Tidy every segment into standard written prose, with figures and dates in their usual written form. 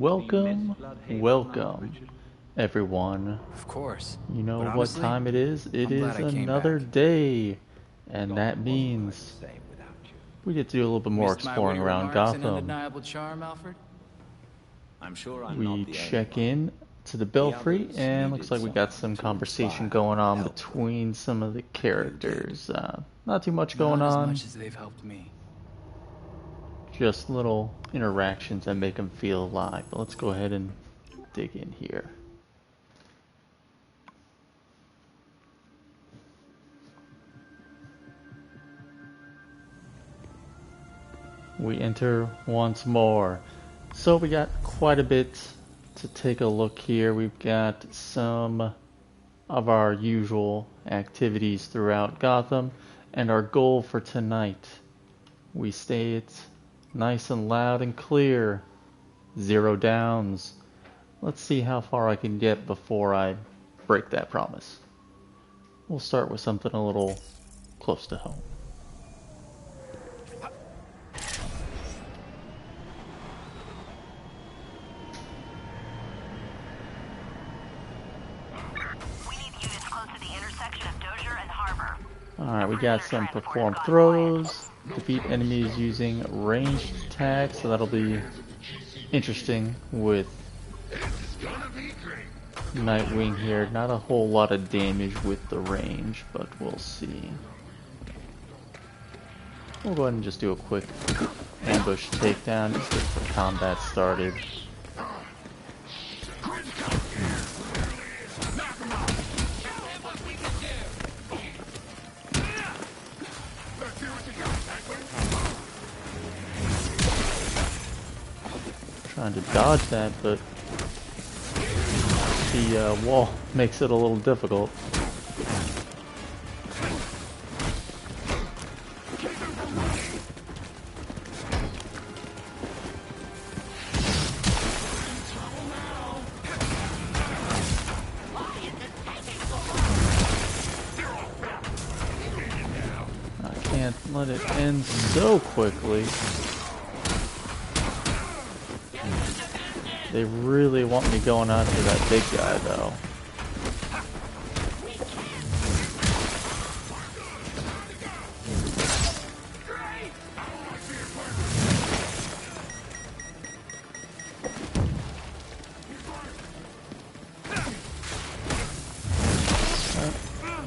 welcome, welcome, everyone. Of course. You know But what honestly, time it is? It I'm is glad I came another back. day, and that means we get to do a little bit more Missed my exploring witty around remarks and Gotham. undeniable charm, Alfred? I'm sure I'm We not the check only one. in to the Belfry, others and needed looks like we got someone some to conversation inspire going and on help between some of the characters. Not too much going Not as on, much as they've helped me. just little interactions that make them feel alive. But let's go ahead and dig in here. We enter once more. So we got quite a bit to take a look here. We've got some of our usual activities throughout Gotham, and our goal for tonight. We stay it nice and loud and clear. 0 downs. Let's see how far I can get before I break that promise. We'll start with something a little close to home. Alright, we got some perform throws, defeat enemies using ranged attacks, so that'll be interesting with Nightwing here. Not a whole lot of damage with the range, but we'll see. We'll go ahead and just do a quick ambush takedown just to get the combat started. Trying to dodge that, but the wall makes it a little difficult. I can't let it end so quickly. They really want me going after that big guy, though.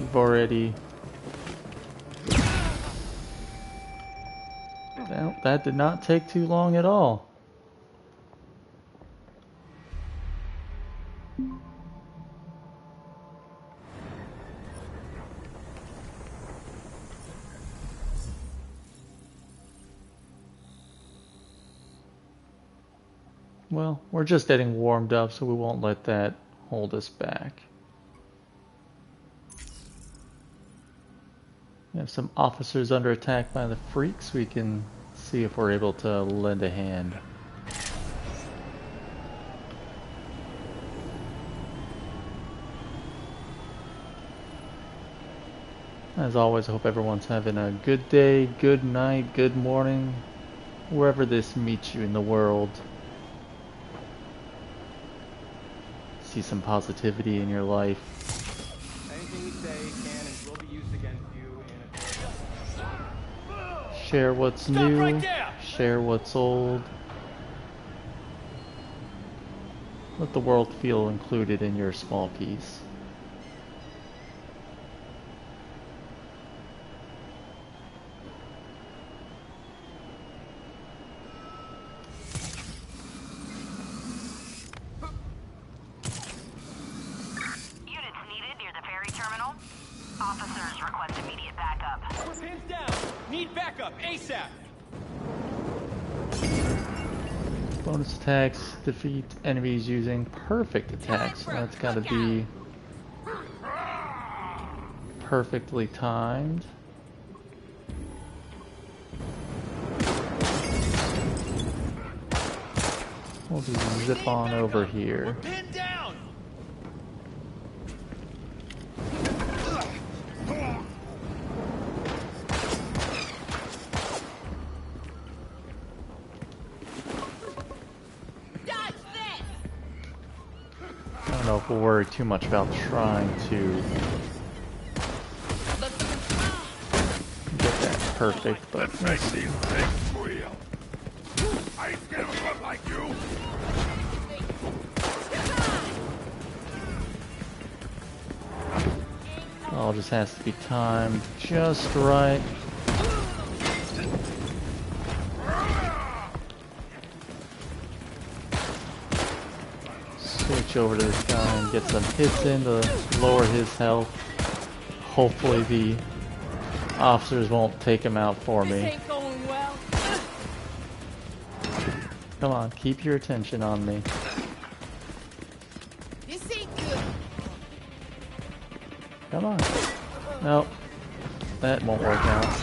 You've already... Well, that did not take too long at all. Well, we're just getting warmed up, so we won't let that hold us back. We have some officers under attack by the freaks. We can see if we're able to lend a hand. As always, I hope everyone's having a good day, good night, good morning, wherever this meets you in the world. See some positivity in your life. Anything you say can and will be used against you in a... Share what's new, right there! Share what's old. Let the world feel included in your small piece. Officers request immediate backup. We're pins down! Need backup, ASAP! Bonus attacks defeat enemies using perfect attacks. So that's gotta be perfectly timed. We'll just zip on over here. Pin down! Dodge this! worry too much about trying to get that perfect, but let's see. All just has to be timed just right. Switch over to this guy and get some hits in to lower his health. Hopefully the officers won't take him out for me. Come on, keep your attention on me. This ain't good. Come on. Nope. That won't work out.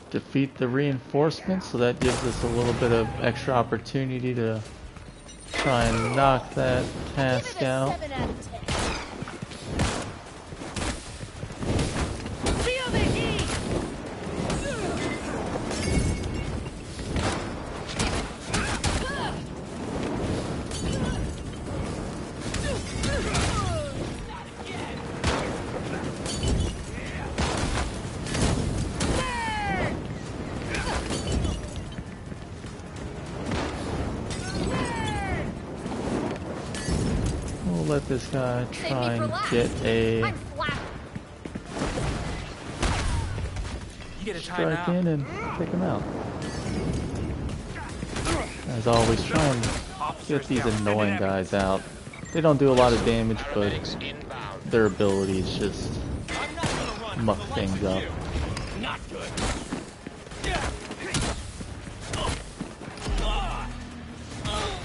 Defeat the reinforcements, so that gives us a little bit of extra opportunity to try and knock that task out. Let this guy try and get a strike in and take him out. As always, try and get these annoying guys out. They don't do a lot of damage, but their abilities just muck things up.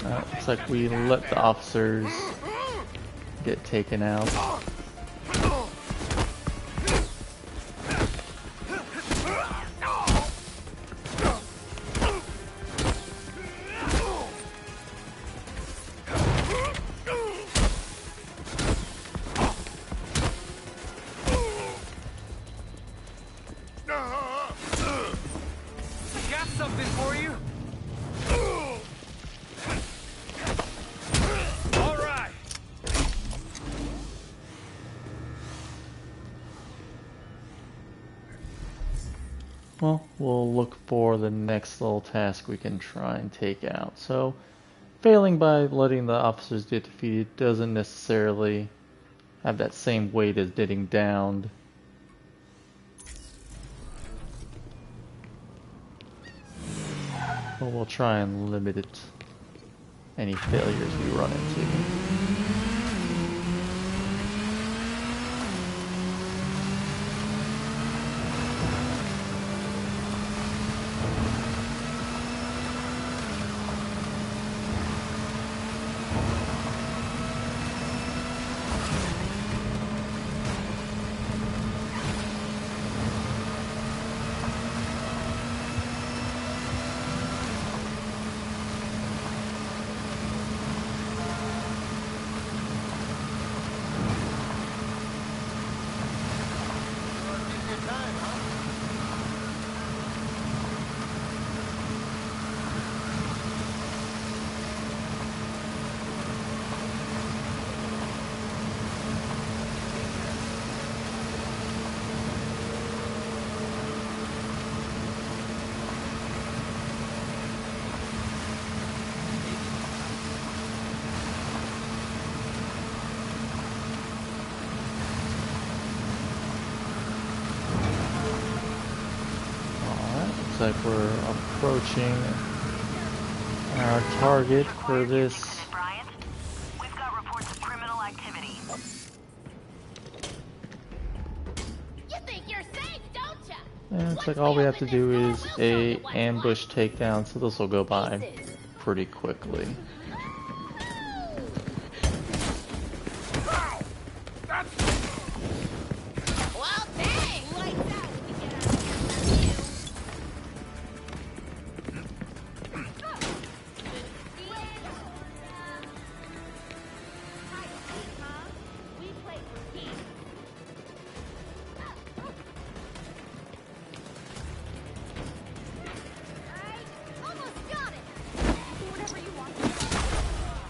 Looks like we let the officers get taken out. Got something for you. Well, we'll look for the next little task we can try and take out. So, failing by letting the officers get defeated doesn't necessarily have that same weight as getting downed. But we'll try and limit it, any failures we run into. Looks like we're approaching our target for this And it's like all we have to do is a ambush takedown, so this will go by pretty quickly. Well, dang! Lights out when we get out of here. We play for keeps. Alright, almost got it. Do whatever you want.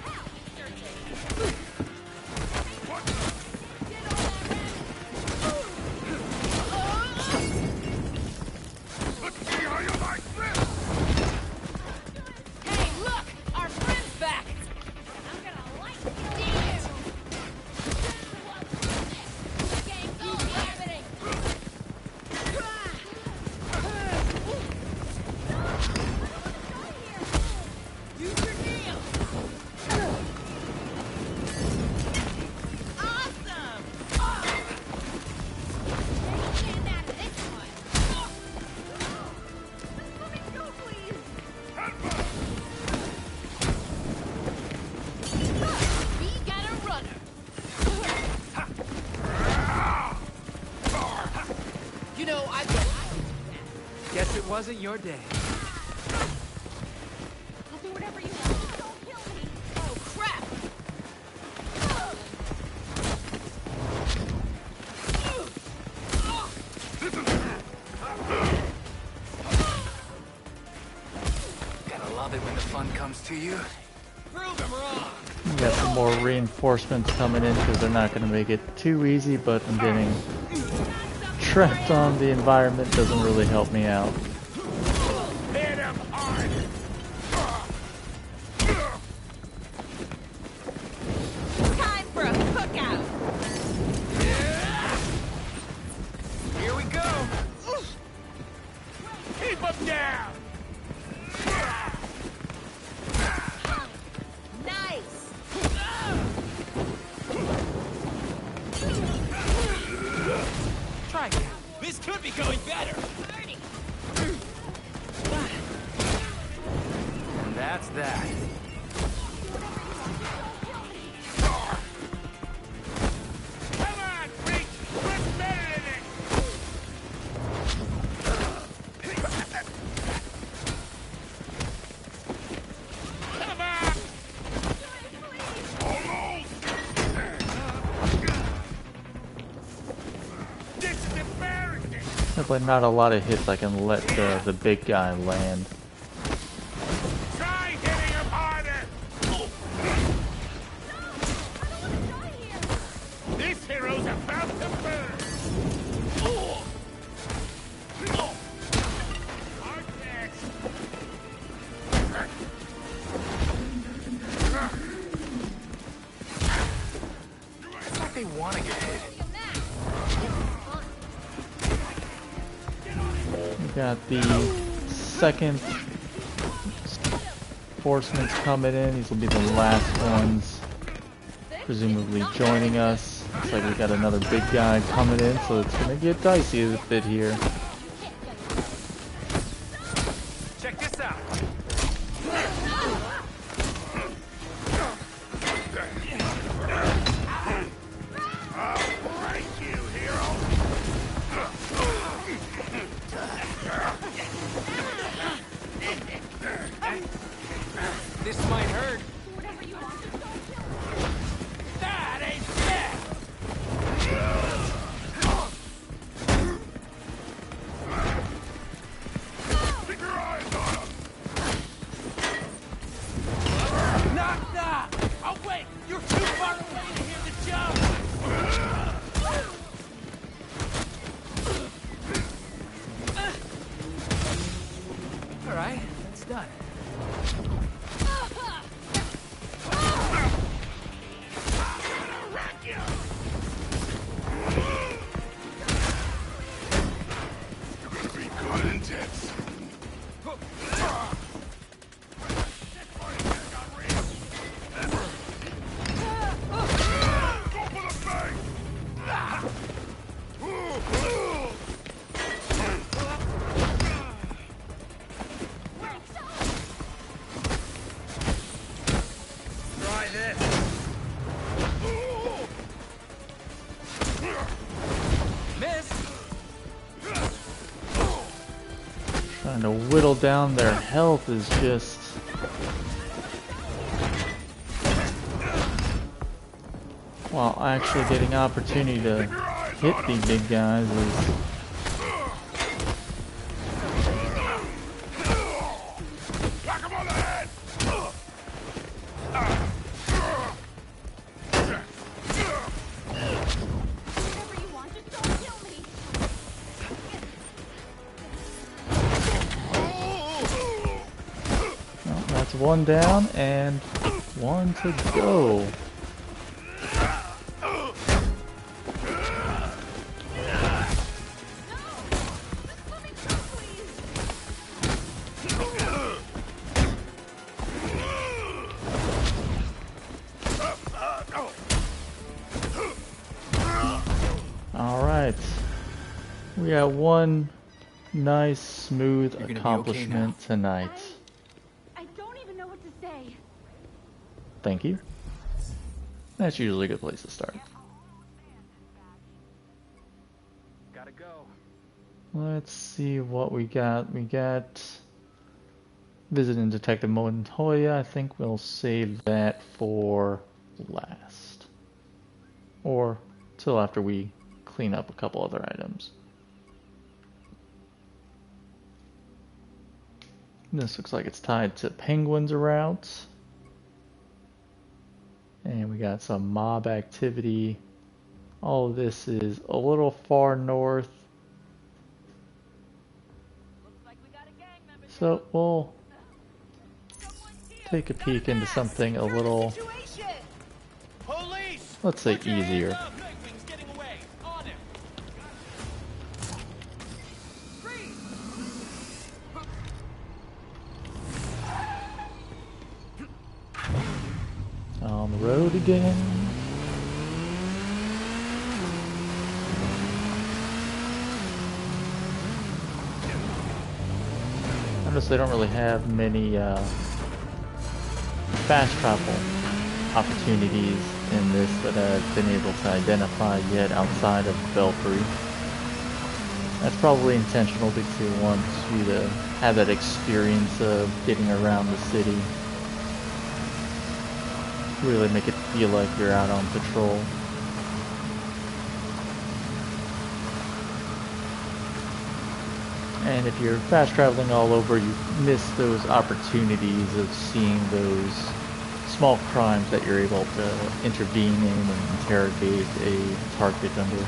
Ow! Get on that Hey, look! Our friend's back! I'm gonna light you! Game goes happening! Use your nails! Awesome! Getting out of this one! Let me go, please! We got a runner. You know, guess it wasn't your day. I'll do whatever you want. Don't kill me. Oh, crap. Gotta love it when the fun comes to you. Prove them wrong. We got some more reinforcements coming in because they're not going to make it too easy, but I'm getting trapped on the environment doesn't really help me out. Hit him hard! Time for a cookout. Here we go! Keep him down! Nice. Try it. This could be going better. And that's that. Come on, freak! We're better than it! Come on! Almost! This is embarrassing! Definitely not a lot of hits I can let the big guy land. Try hitting him harder! This hero's about to burn! Hard next! It's like they want to get hit. We got the second reinforcements coming in. These will be the last ones, presumably joining us. Looks like we got another big guy coming in, so it's gonna get dicey a bit here. Check this out. Right, you hero! This might hurt. Whatever you want. Just don't kill me. That ain't fair! Trying to whittle down their health is just... while actually getting opportunity to hit the big guys is... Well, that's one down and one to go. Alright, we got one nice, smooth accomplishment tonight. I don't even know what to say. Thank you. That's usually a good place to start. Gotta go. Let's see what we got. We got visiting Detective Montoya. I think we'll save that for last. Or till after we clean up a couple other items. This looks like it's tied to Penguin's route. And we got some mob activity. All of this is a little far north. So we'll take a peek into something a little, let's say, easier. On the road again. Notice they don't really have many fast travel opportunities in this that I've been able to identify yet outside of Belfry. That's probably intentional because they want you to have that experience of getting around the city. Really make it feel like you're out on patrol. And if you're fast traveling all over, you miss those opportunities of seeing those small crimes that you're able to intervene in and interrogate a target under.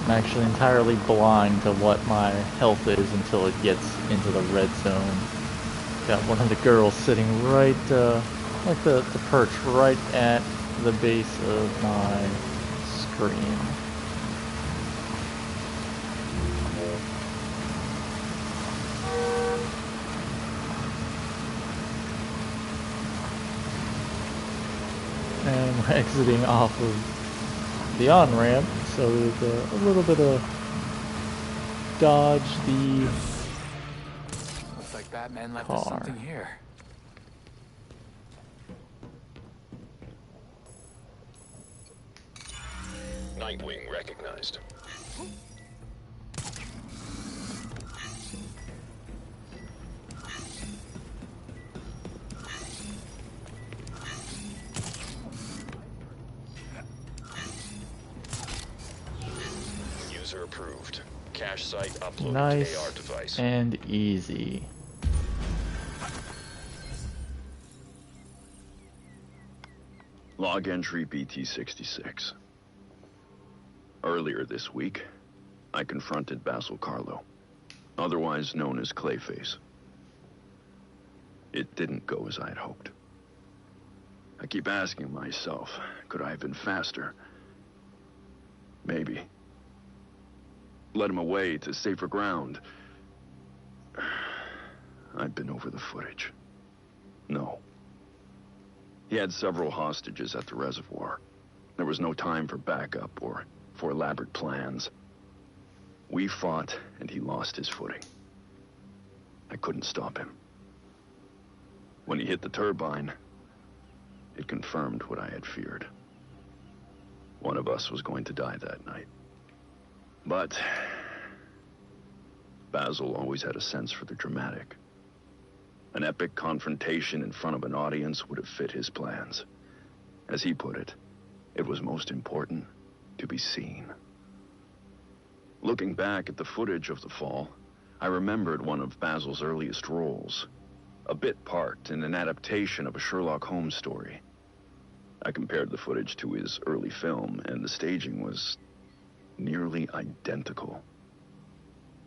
I'm actually entirely blind to what my health is until it gets into the red zone. Got one of the girls sitting right, like the perch right at the base of my screen. And we're exiting off of the on-ramp. So there's a little bit of dodge the Looks like Batman left car. us something here. Nightwing recognized. User approved. Cache site uploaded Nice to AR device. and easy. Log entry BT-66. Earlier this week, I confronted Basil Carlo, otherwise known as Clayface. It didn't go as I had hoped. keep asking myself, could I have been faster? Maybe. Led him away to safer ground. I've been over the footage. No. He had several hostages at the reservoir. There was no time for backup or for elaborate plans. We fought, and he lost his footing. I couldn't stop him. When he hit the turbine, it confirmed what I had feared. One of us was going to die that night. But Basil always had a sense for the dramatic. An epic confrontation in front of an audience would have fit his plans. As he put it, it was most important to be seen. Looking back at the footage of the fall, I remembered one of Basil's earliest roles, a bit part in an adaptation of a Sherlock Holmes story. I compared the footage to his early film, and the staging was nearly identical.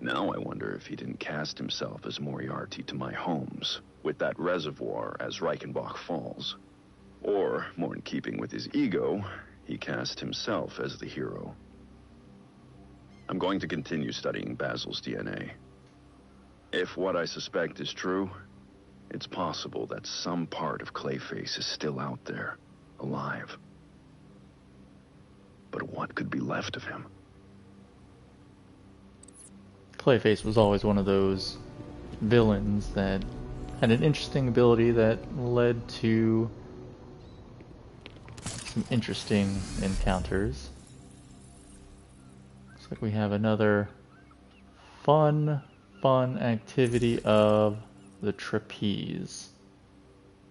Now I wonder if he didn't cast himself as Moriarty to my Holmes, with that reservoir as Reichenbach Falls. Or, more in keeping with his ego, he cast himself as the hero. I'm going to continue studying Basil's DNA. If what I suspect is true, it's possible that some part of Clayface is still out there, alive. But what could be left of him? Clayface was always one of those villains that had an interesting ability that led to some interesting encounters. Looks like we have another fun activity of the trapeze.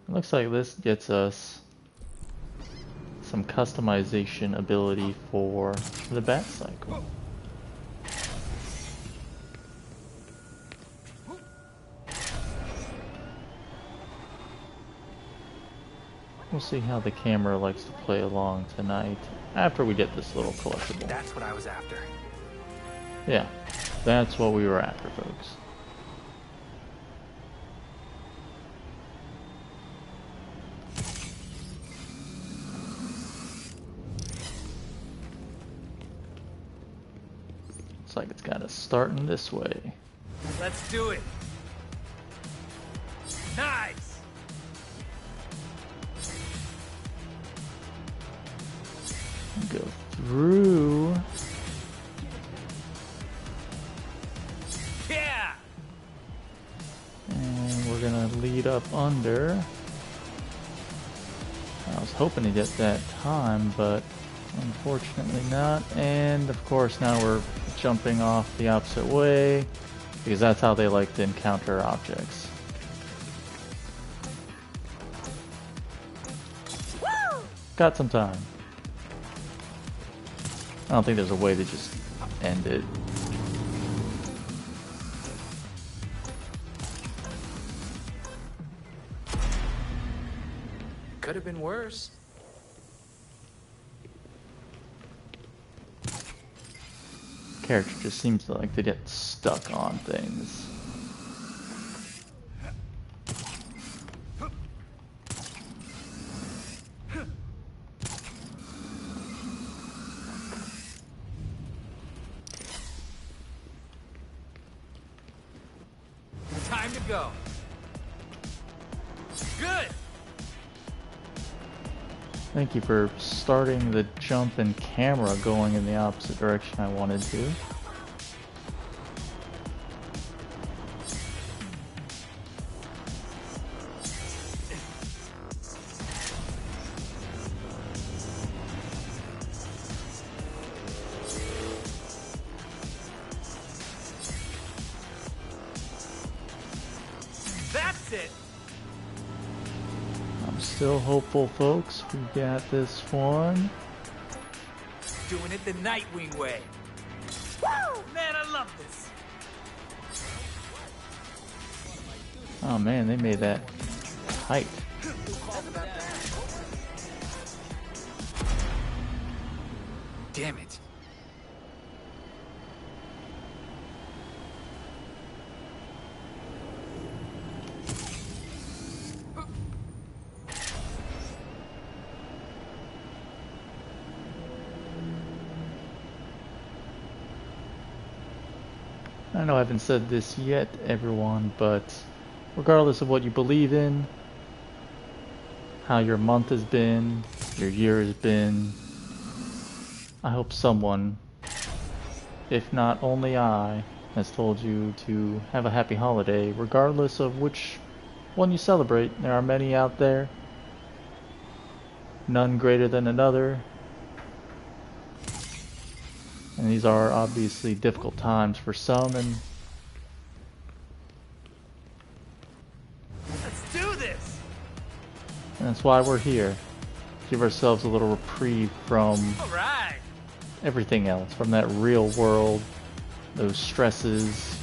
It looks like this gets us some customization ability for the bat cycle. We'll see how the camera likes to play along tonight after we get this little collectible. That's what I was after. Yeah, that's what we were after, folks. Looks like it's got us starting this way. Let's do it. Nice. Go through. Yeah. And we're gonna lead up under. I was hoping to get that time, but unfortunately not. And of course now we're jumping off the opposite way, because that's how they like to encounter objects. Woo! Got some time. I don't think there's a way to just end it. Could have been worse. Character just seems to like to get stuck on things. Time to go. Good. Thank you for starting the jump and camera going in the opposite direction I wanted to. That's it. I'm still hopeful, folks. We got this one. Doing it the Nightwing way. Woo! Man, I love this. Oh man, they made that tight. Damn it. I know I haven't said this yet, everyone, but regardless of what you believe in, how your month has been, your year has been, I hope someone, if not only I, has told you to have a happy holiday, regardless of which one you celebrate. There are many out there, none greater than another. And these are obviously difficult times for some, and Let's do this! that's why we're here. Give ourselves a little reprieve from Alright! everything else, from that real world, those stresses.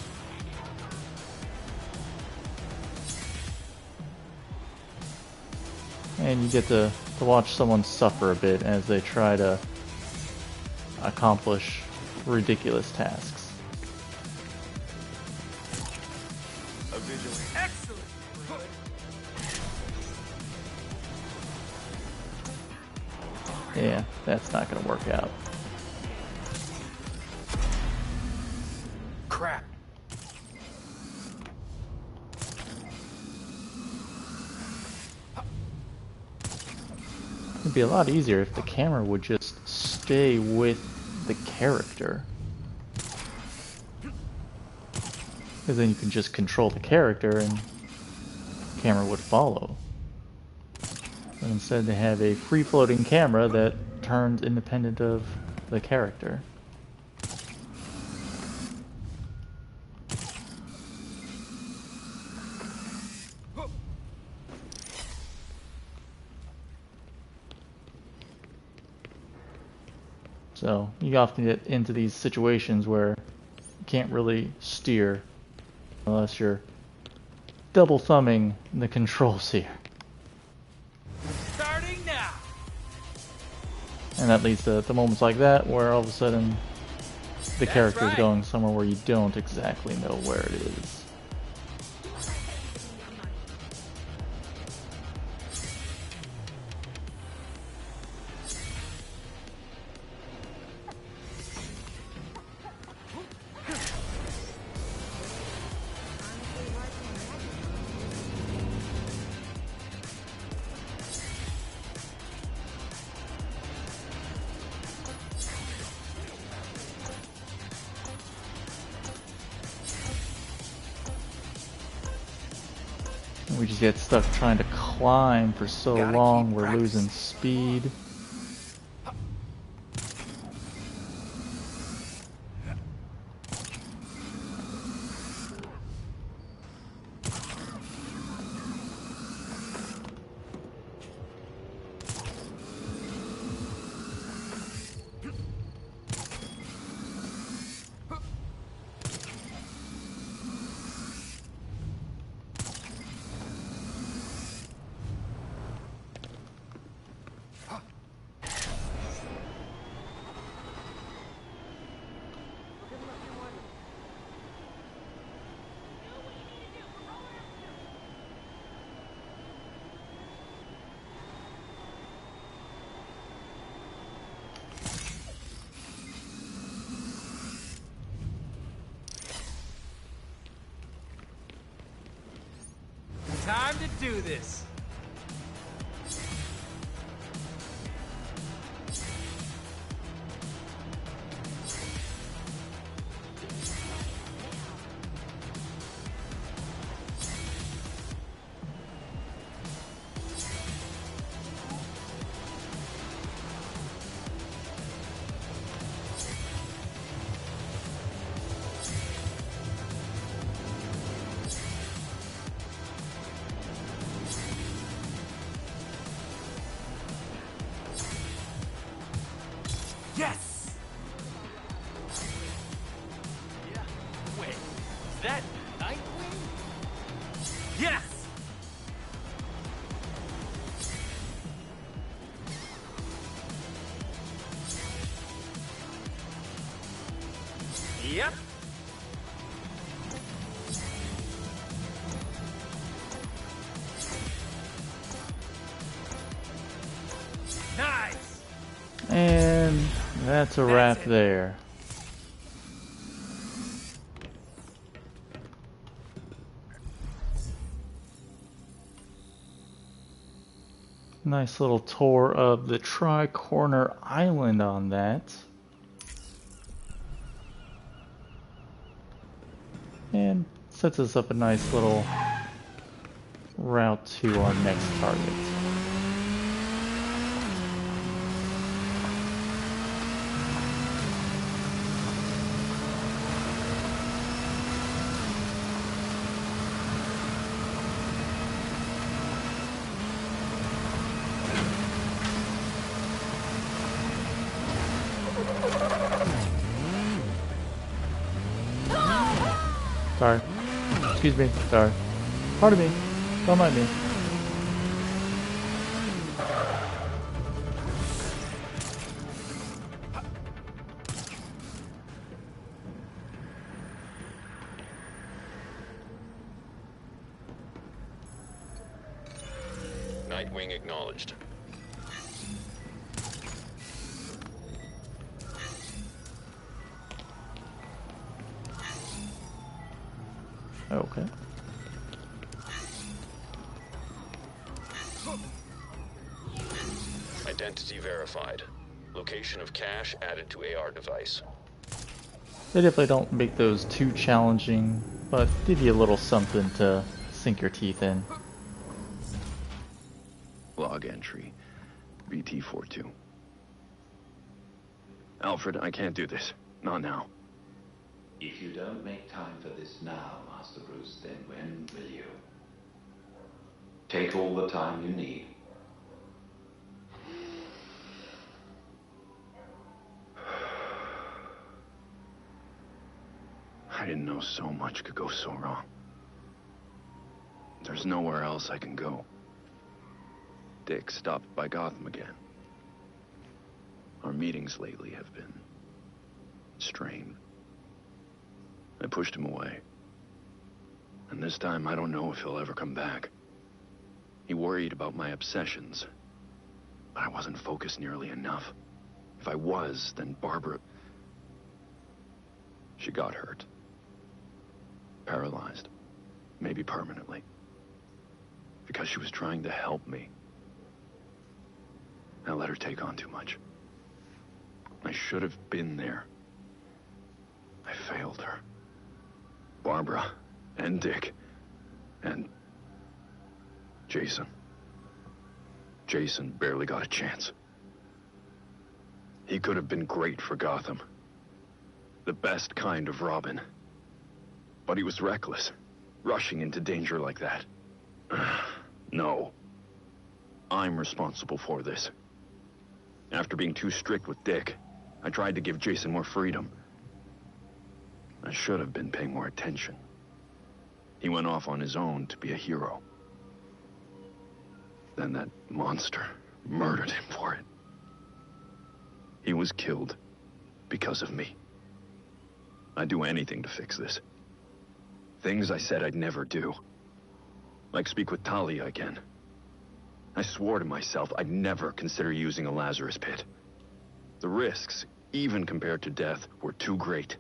And you get to watch someone suffer a bit as they try to accomplish ridiculous tasks. Excellent! Yeah, that's not gonna work out. Crap. It'd be a lot easier if the camera would just stay with the character. Because then you can just control the character and the camera would follow. But instead they have a free-floating camera that turns independent of the character. So you often get into these situations where you can't really steer unless you're double thumbing the controls here. Starting now! And that leads to moments like that where all of a sudden the That's character is right. going somewhere where you don't exactly know where it is. We just get stuck trying to climb for so Gotta long, keep we're practicing. losing speed. Time to do this! Yes! Yeah. Wait, is that Nightwing? Yes! Yep. Nice! And that's a wrap there. Nice little tour of the Tri-Corner Island on that. And sets us up a nice little route to our next target. Sorry. Excuse me. Sorry. Pardon me. Don't mind me. Nightwing acknowledged. Okay. Identity verified. Location of cache added to AR device. They definitely don't make those too challenging, but give you a little something to sink your teeth in. Log entry. BT42. Alfred, I can't do this. Not now. If you don't make time for this now, Master Bruce, then when will you? Take all the time you need. I didn't know so much could go so wrong. There's nowhere else I can go. Dick stopped by Gotham again. Our meetings lately have been strained. I pushed him away. And this time, I don't know if he'll ever come back. He worried about my obsessions. But I wasn't focused nearly enough. If I was, then Barbara... She got hurt. Paralyzed. Maybe permanently. Because she was trying to help me. I let her take on too much. I should have been there. I failed her. Barbara, and Dick, and Jason. Jason barely got a chance. He could have been great for Gotham. The best kind of Robin. But he was reckless, rushing into danger like that. No. I'm responsible for this. After being too strict with Dick, I tried to give Jason more freedom. I should have been paying more attention. He went off on his own to be a hero. Then that monster murdered him for it. He was killed because of me. I'd do anything to fix this. Things I said I'd never do. Like speak with Talia again. I swore to myself I'd never consider using a Lazarus pit. The risks, even compared to death, were too great.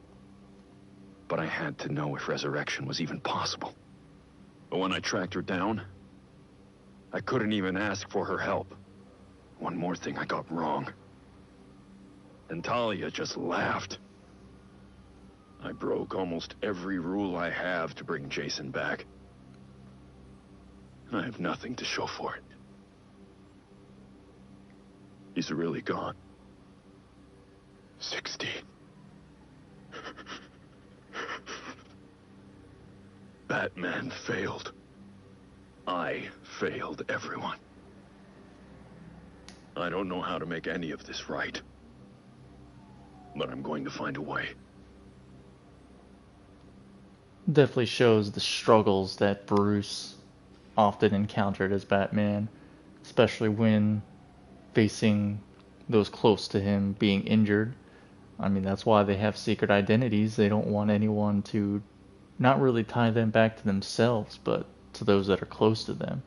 But I had to know if resurrection was even possible. But when I tracked her down, I couldn't even ask for her help. One more thing I got wrong. And Talia just laughed. I broke almost every rule I have to bring Jason back. And I have nothing to show for it. He's really gone. 16. Batman failed. I failed everyone. I don't know how to make any of this right. But I'm going to find a way. Definitely shows the struggles that Bruce often encountered as Batman, especially when facing those close to him being injured. I mean, that's why they have secret identities. They don't want anyone to not really tie them back to themselves, but to those that are close to them.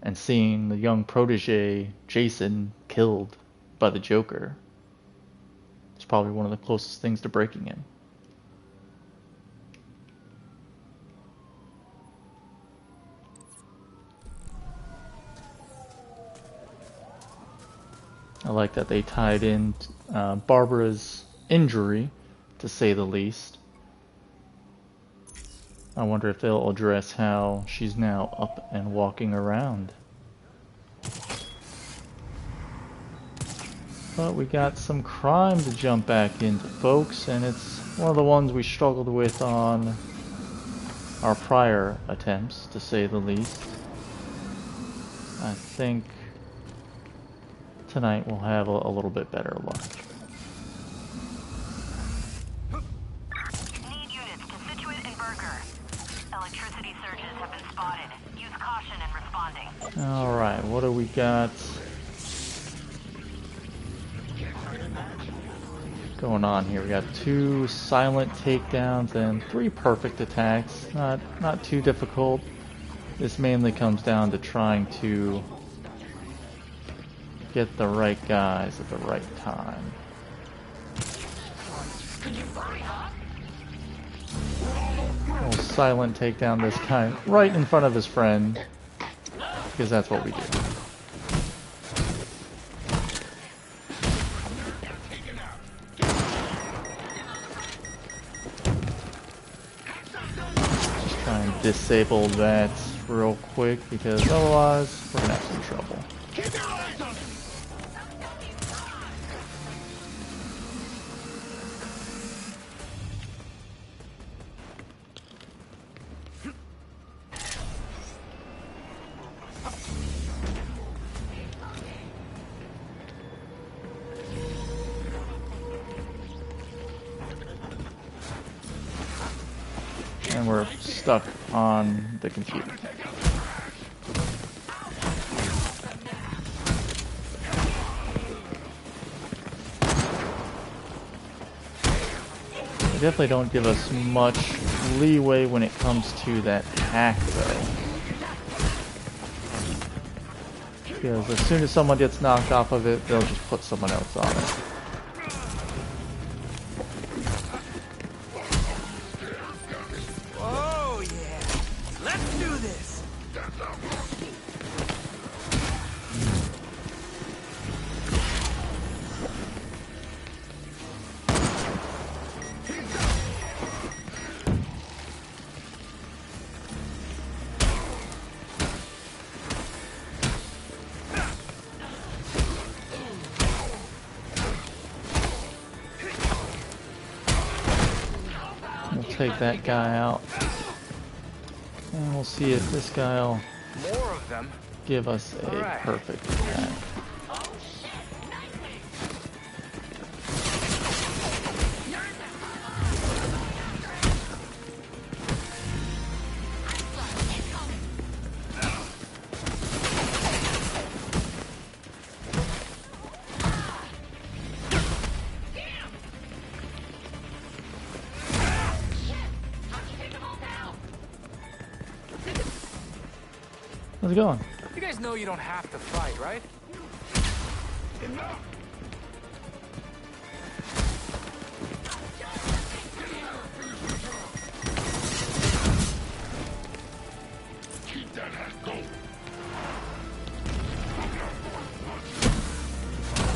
And seeing the young protege, Jason, killed by the Joker is probably one of the closest things to breaking him. I like that they tied in Barbara's injury, to say the least. I wonder if they'll address how she's now up and walking around. But we got some crime to jump back into, folks, and it's one of the ones we struggled with on our prior attempts, to say the least. I think tonight we'll have a little bit better luck. Need units to Situate and Burger. Electricity surges have been spotted. Use caution in responding. Alright, what do we got going on here? We got 2 silent takedowns and 3 perfect attacks. Not too difficult. This mainly comes down to trying to get the right guys at the right time. We'll silent take down this guy right in front of his friend, because that's what we do. Just try and disable that real quick, because otherwise we're gonna have some trouble. And we're stuck on the computer. They definitely don't give us much leeway when it comes to that hack, though. Because as soon as someone gets knocked off of it, they'll just put someone else on it. Take that guy out, and we'll see if this guy will give us a perfect attack. How's it going? You guys know you don't have to fight, right?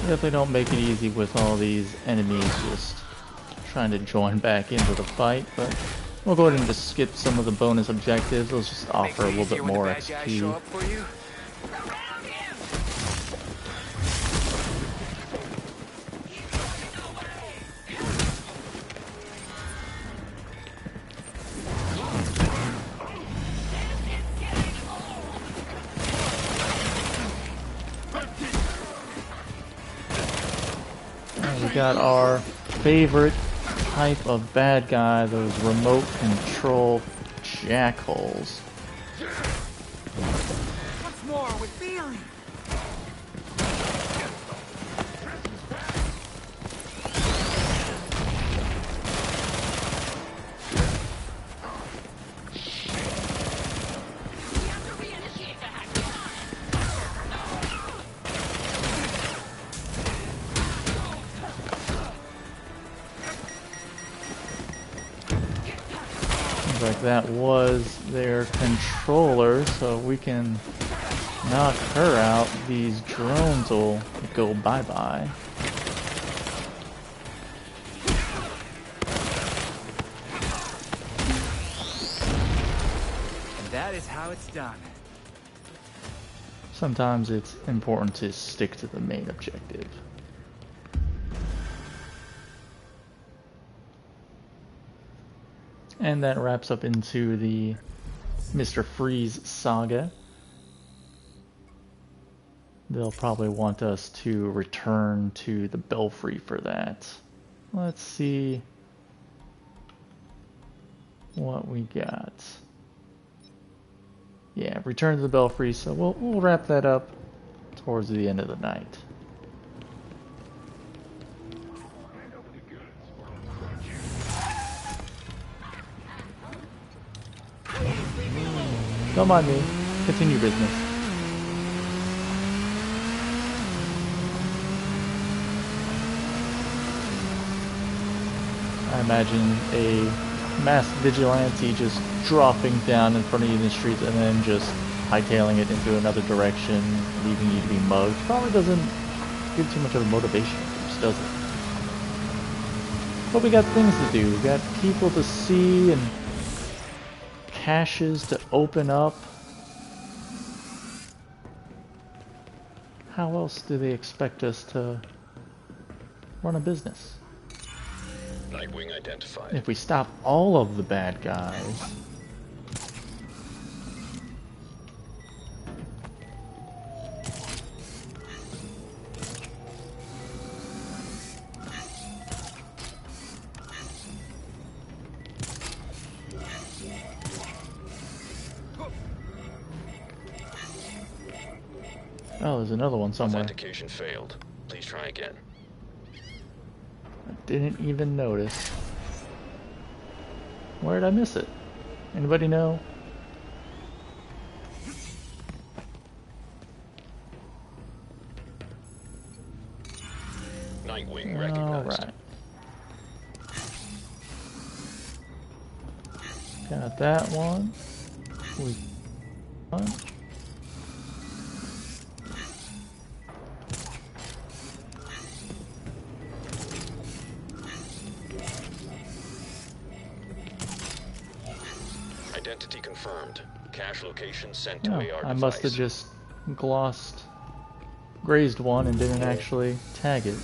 Definitely don't make it easy with all these enemies just trying to join back into the fight, but we'll go ahead and just skip some of the bonus objectives. Those just offer a little bit more XP. We got our favorite type of bad guy, those remote control jackholes. What's more with feeling? Like that was their controller, so we can knock her out, these drones will go bye-bye. And that is how it's done. Sometimes it's important to stick to the main objective. And that wraps up into the Mr. Freeze saga. They'll probably want us to return to the Belfry for that. Let's see what we got. Yeah, return to the Belfry, so we'll wrap that up towards the end of the night. Don't mind me. Continue business. I imagine a mass vigilante just dropping down in front of you in the streets and then just hightailing it into another direction, leaving you to be mugged. Probably doesn't give too much of a motivation boost, does it? But we got things to do. We got people to see and caches to open up. How else do they expect us to run a business? Nightwing identified. If we stop all of the bad guys. Oh, there's another one somewhere. Authentication failed. Please try again. I didn't even notice. Where did I miss it? Anybody know? Nightwing recognized. Alright. Got that one. Identity confirmed. Cache location sent to Oh, AR I device. must have just grazed one and didn't actually tag it.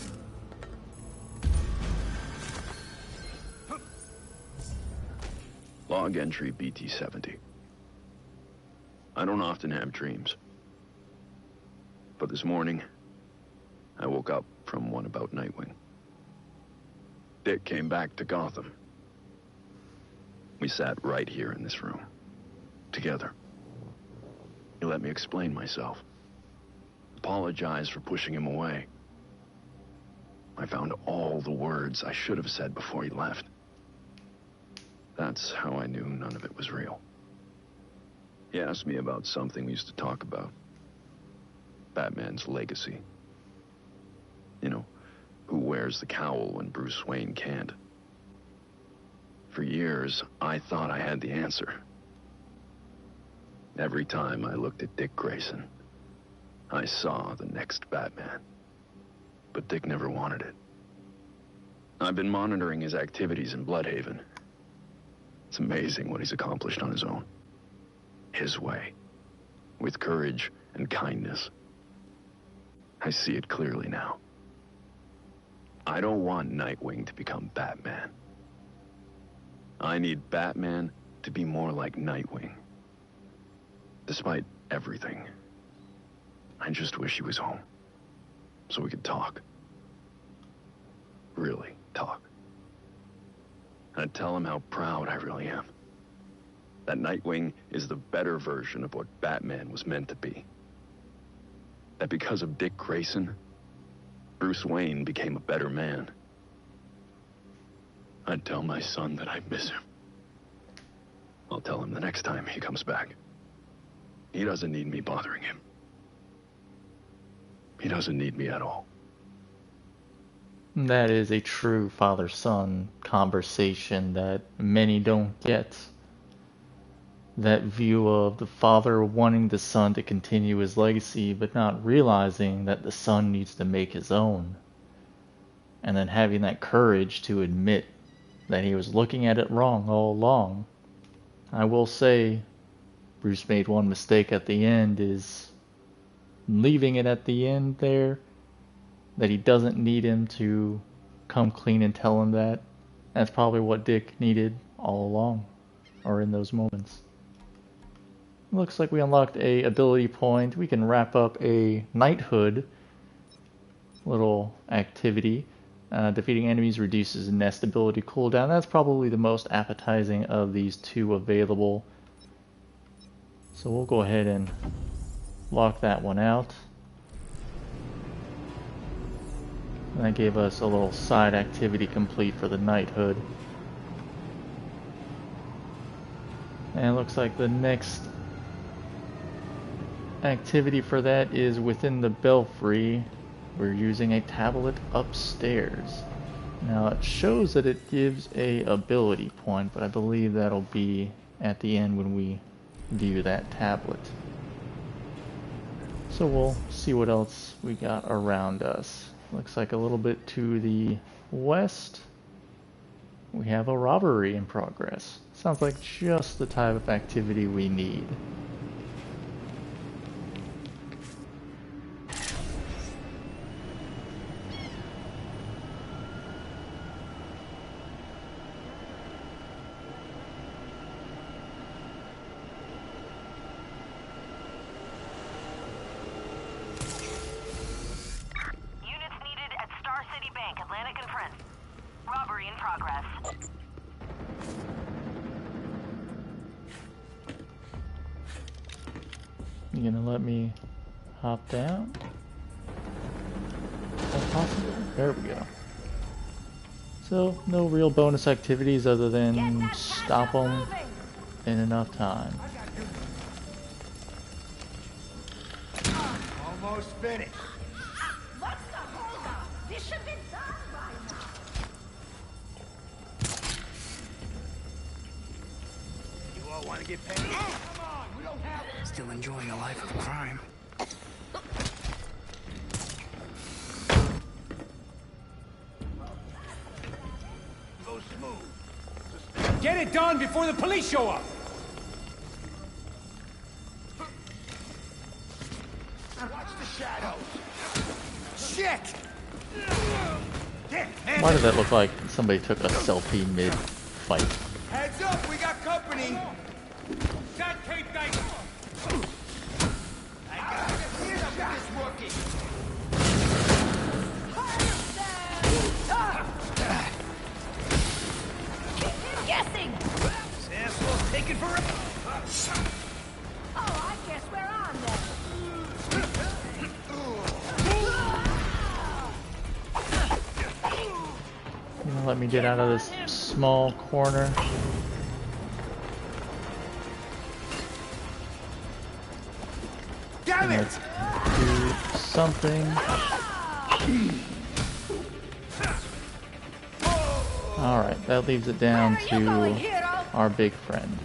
Log entry BT-70. I don't often have dreams. But this morning, I woke up from one about Nightwing. Dick came back to Gotham. We sat right here in this room, together. He let me explain myself. Apologize for pushing him away. I found all the words I should have said before he left. That's how I knew none of it was real. He asked me about something we used to talk about. Batman's legacy. You know, who wears the cowl when Bruce Wayne can't. For years, I thought I had the answer. Every time I looked at Dick Grayson, I saw the next Batman. But Dick never wanted it. I've been monitoring his activities in Bloodhaven. It's amazing what he's accomplished on his own. His way. With courage and kindness. I see it clearly now. I don't want Nightwing to become Batman. I need Batman to be more like Nightwing. Despite everything, I just wish he was home. So we could talk. Really talk. I'd tell him how proud I really am. That Nightwing is the better version of what Batman was meant to be. That because of Dick Grayson, Bruce Wayne became a better man. I'd tell my son that I miss him. I'll tell him the next time he comes back. He doesn't need me bothering him. He doesn't need me at all. That is a true father-son conversation that many don't get. that view of the father wanting the son to continue his legacy, but not realizing that the son needs to make his own. And then having that courage to admit that he was looking at it wrong all along. I will say, Bruce made one mistake at the end, is leaving it at the end there, that he doesn't need him to come clean and tell him that. That's probably what Dick needed all along, or in those moments. Looks like we unlocked a ability point. We can wrap up a knighthood little activity. Defeating enemies reduces nest ability cooldown. That's probably the most appetizing of these two available. So we'll go ahead and lock that one out. And that gave us a little side activity complete for the knighthood. And it looks like the next activity for that is within the belfry. We're using a tablet upstairs. Now it shows that it gives a ability point, but I believe that'll be at the end when we view that tablet. So we'll see what else we got around us. Looks like a little bit to the west, we have a robbery in progress. Sounds like just the type of activity we need. You gonna let me hop down? Is that possible? There we go. So, no real bonus activities other than stop them in enough time. Almost finished. What's the holdup? This should be done by now. You all want to get paid? Come on, we don't have... Still enjoying a life of crime. Go smooth. Get it done before the police show up. Watch the shadows. Shit! Why did that look like somebody took a selfie mid-fight? Heads up, we got company. Got tape guys. I got it. Here's this rookie. Keep guessing. This asshole's taking for a... Oh, I guess we're on then. You gonna let me get out of this small corner? Damn it! Do something. Alright, that leaves it down to our big friend,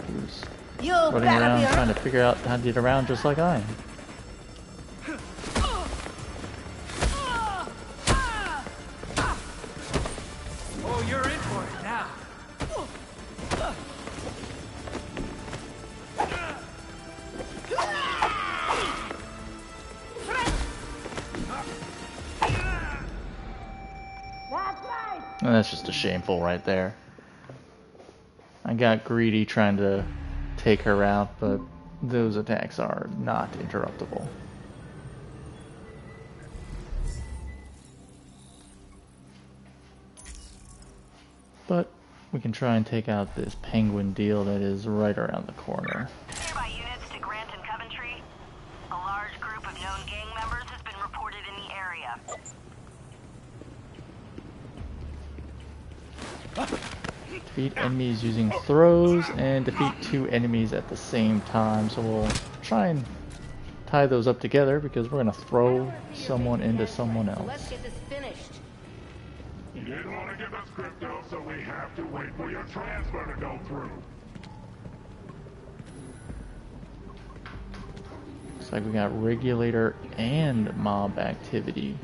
who's running around trying to figure out how to get around just like I am. Oh, you're in for it now. And that's just a shameful right there. I got greedy trying to take her out, but those attacks are not interruptible. But we can try and take out this penguin deal that is right around the corner. Nearby units to Grant and Coventry. A large group of known gang members has been reported in the area. Defeat enemies using throws and defeat 2 enemies at the same time. So we'll try and tie those up together because we're going to throw someone into someone else. Let's get this finished. You didn't want to give us crypto, so we have to wait for your transfer to go through. Looks like we got regulator and mob activity.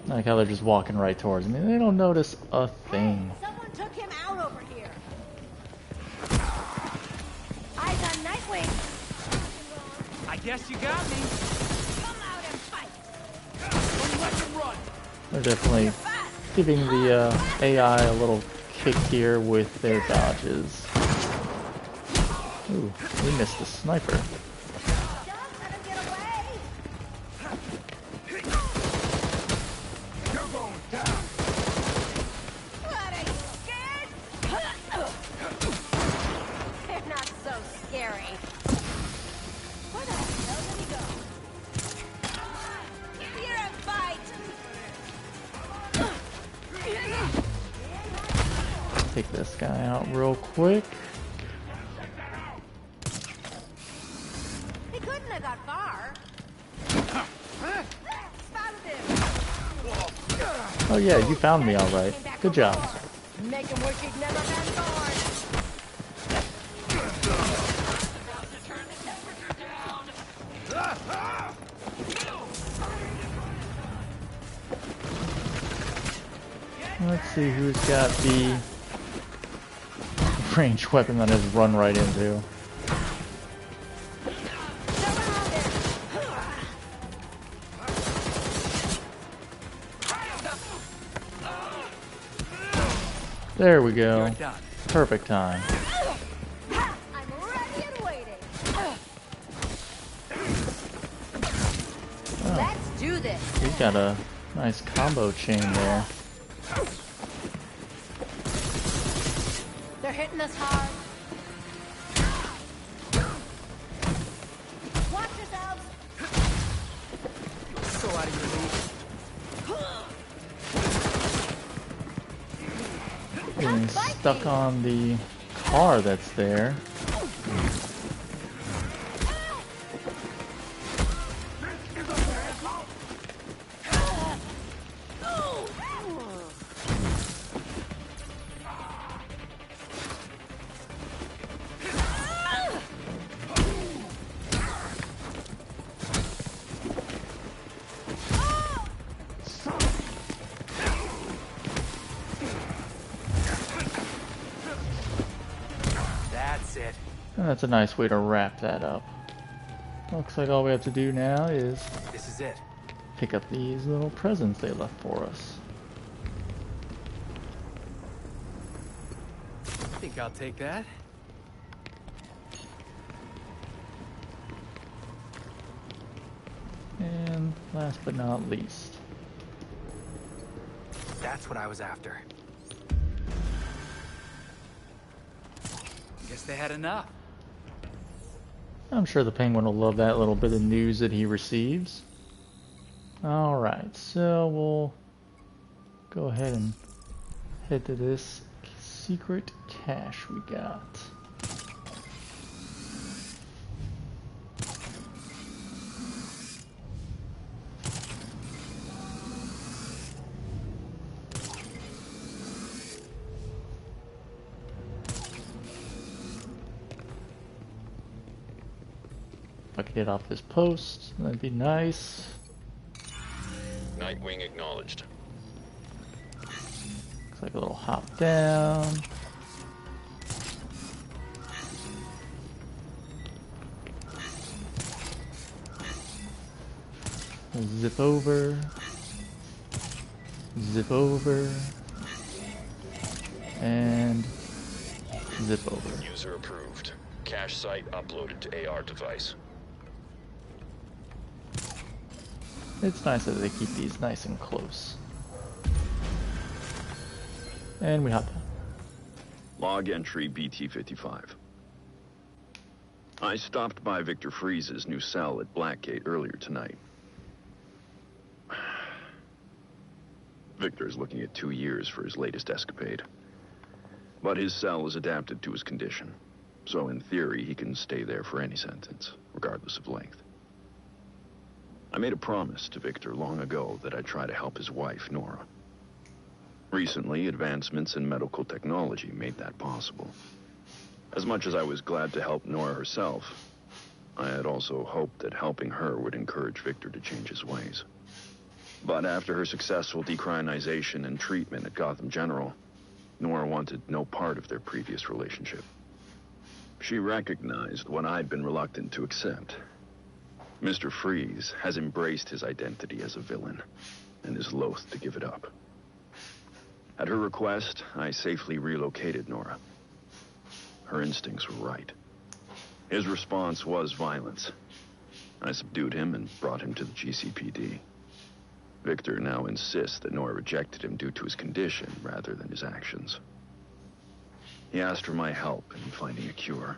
I like how they're just walking right towards me. They don't notice a thing. Someone took him out over here. Eyes on Nightwing. I guess you got me. Come out and fight. Don't let him run. They're definitely giving the AI a little kick here with their dodges. Ooh, we missed the sniper. Don't let him get away. You're going down. What, are you scared? They're not so scary. Where the hell did he go? Here and fight. Take this guy out real quick. He couldn't have got far. Spotted him. Oh yeah, you found me alright. Good job. Make him wish he'd never been born. Let's see who's got the ranged weapon that has run right into. There we go. You're done. Perfect time. I'm ready and waiting. Oh, Let's do this. he's got a nice combo chain there. They're hitting us hard. Watch yourselves. So out of your league. Getting stuck on the car that's there. That's it. And that's a nice way to wrap that up. Looks like all we have to do now is This is it. pick up these little presents they left for us. I think I'll take that. And last but not least, That's what I was after. Guess they had enough. I'm sure the Penguin will love that little bit of news that he receives. Alright, so we'll go ahead and head to this secret cache we got. If I could get off this post, that'd be nice. Nightwing acknowledged. Looks like a little hop down. Zip over. Zip over. And zip over. User approved. Cache site uploaded to AR device. It's nice that they keep these nice and close. And we hop down. Log entry BT-55. I stopped by Victor Freeze's new cell at Blackgate earlier tonight. Victor's looking at 2 years for his latest escapade. But his cell is adapted to his condition. so in theory he can stay there for any sentence, regardless of length. I made a promise to Victor long ago that I'd try to help his wife, Nora. Recently, advancements in medical technology made that possible. As much as I was glad to help Nora herself, I had also hoped that helping her would encourage Victor to change his ways. But after her successful decriminalization and treatment at Gotham General, Nora wanted no part of their previous relationship. She recognized what I'd been reluctant to accept. Mr. Freeze has embraced his identity as a villain and is loath to give it up. At her request, I safely relocated Nora. Her instincts were right. His response was violence. I subdued him and brought him to the GCPD. Victor now insists that Nora rejected him due to his condition rather than his actions. He asked for my help in finding a cure.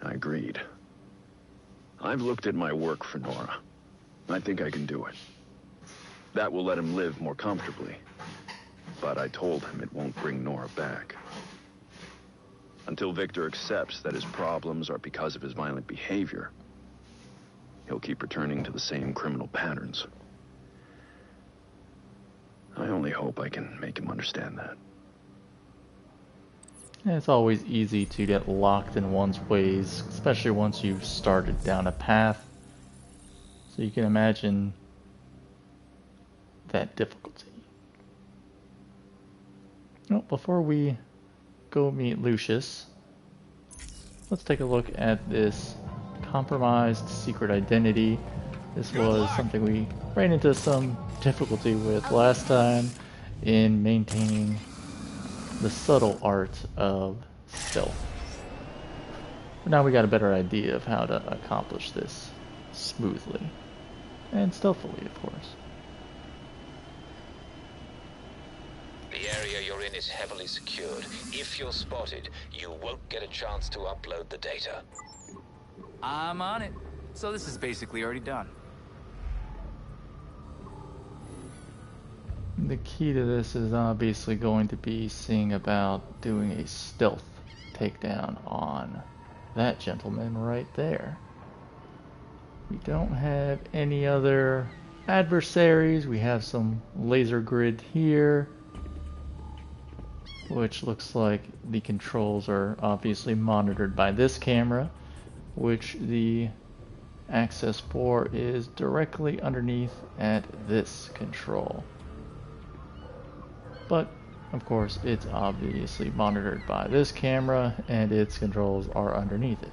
I agreed. I've looked at my work for Nora. I think I can do it. That will let him live more comfortably. But I told him it won't bring Nora back. Until Victor accepts that his problems are because of his violent behavior, he'll keep returning to the same criminal patterns. I only hope I can make him understand that. It's always easy to get locked in one's ways, especially once you've started down a path. So you can imagine that difficulty. Well, before we go meet Lucius, let's take a look at this compromised secret identity. This was something we ran into some difficulty with last time in maintaining the subtle art of stealth. But now we got a better idea of how to accomplish this smoothly and stealthily, of course. The area you're in is heavily secured. If you're spotted, you won't get a chance to upload the data. I'm on it. So this is basically already done. The key to this is obviously going to be seeing about doing a stealth takedown on that gentleman right there. We don't have any other adversaries. We have some laser grid here, which looks like the controls are obviously monitored by this camera, which the access for is directly underneath at this control. But of course it's obviously monitored by this camera and its controls are underneath it.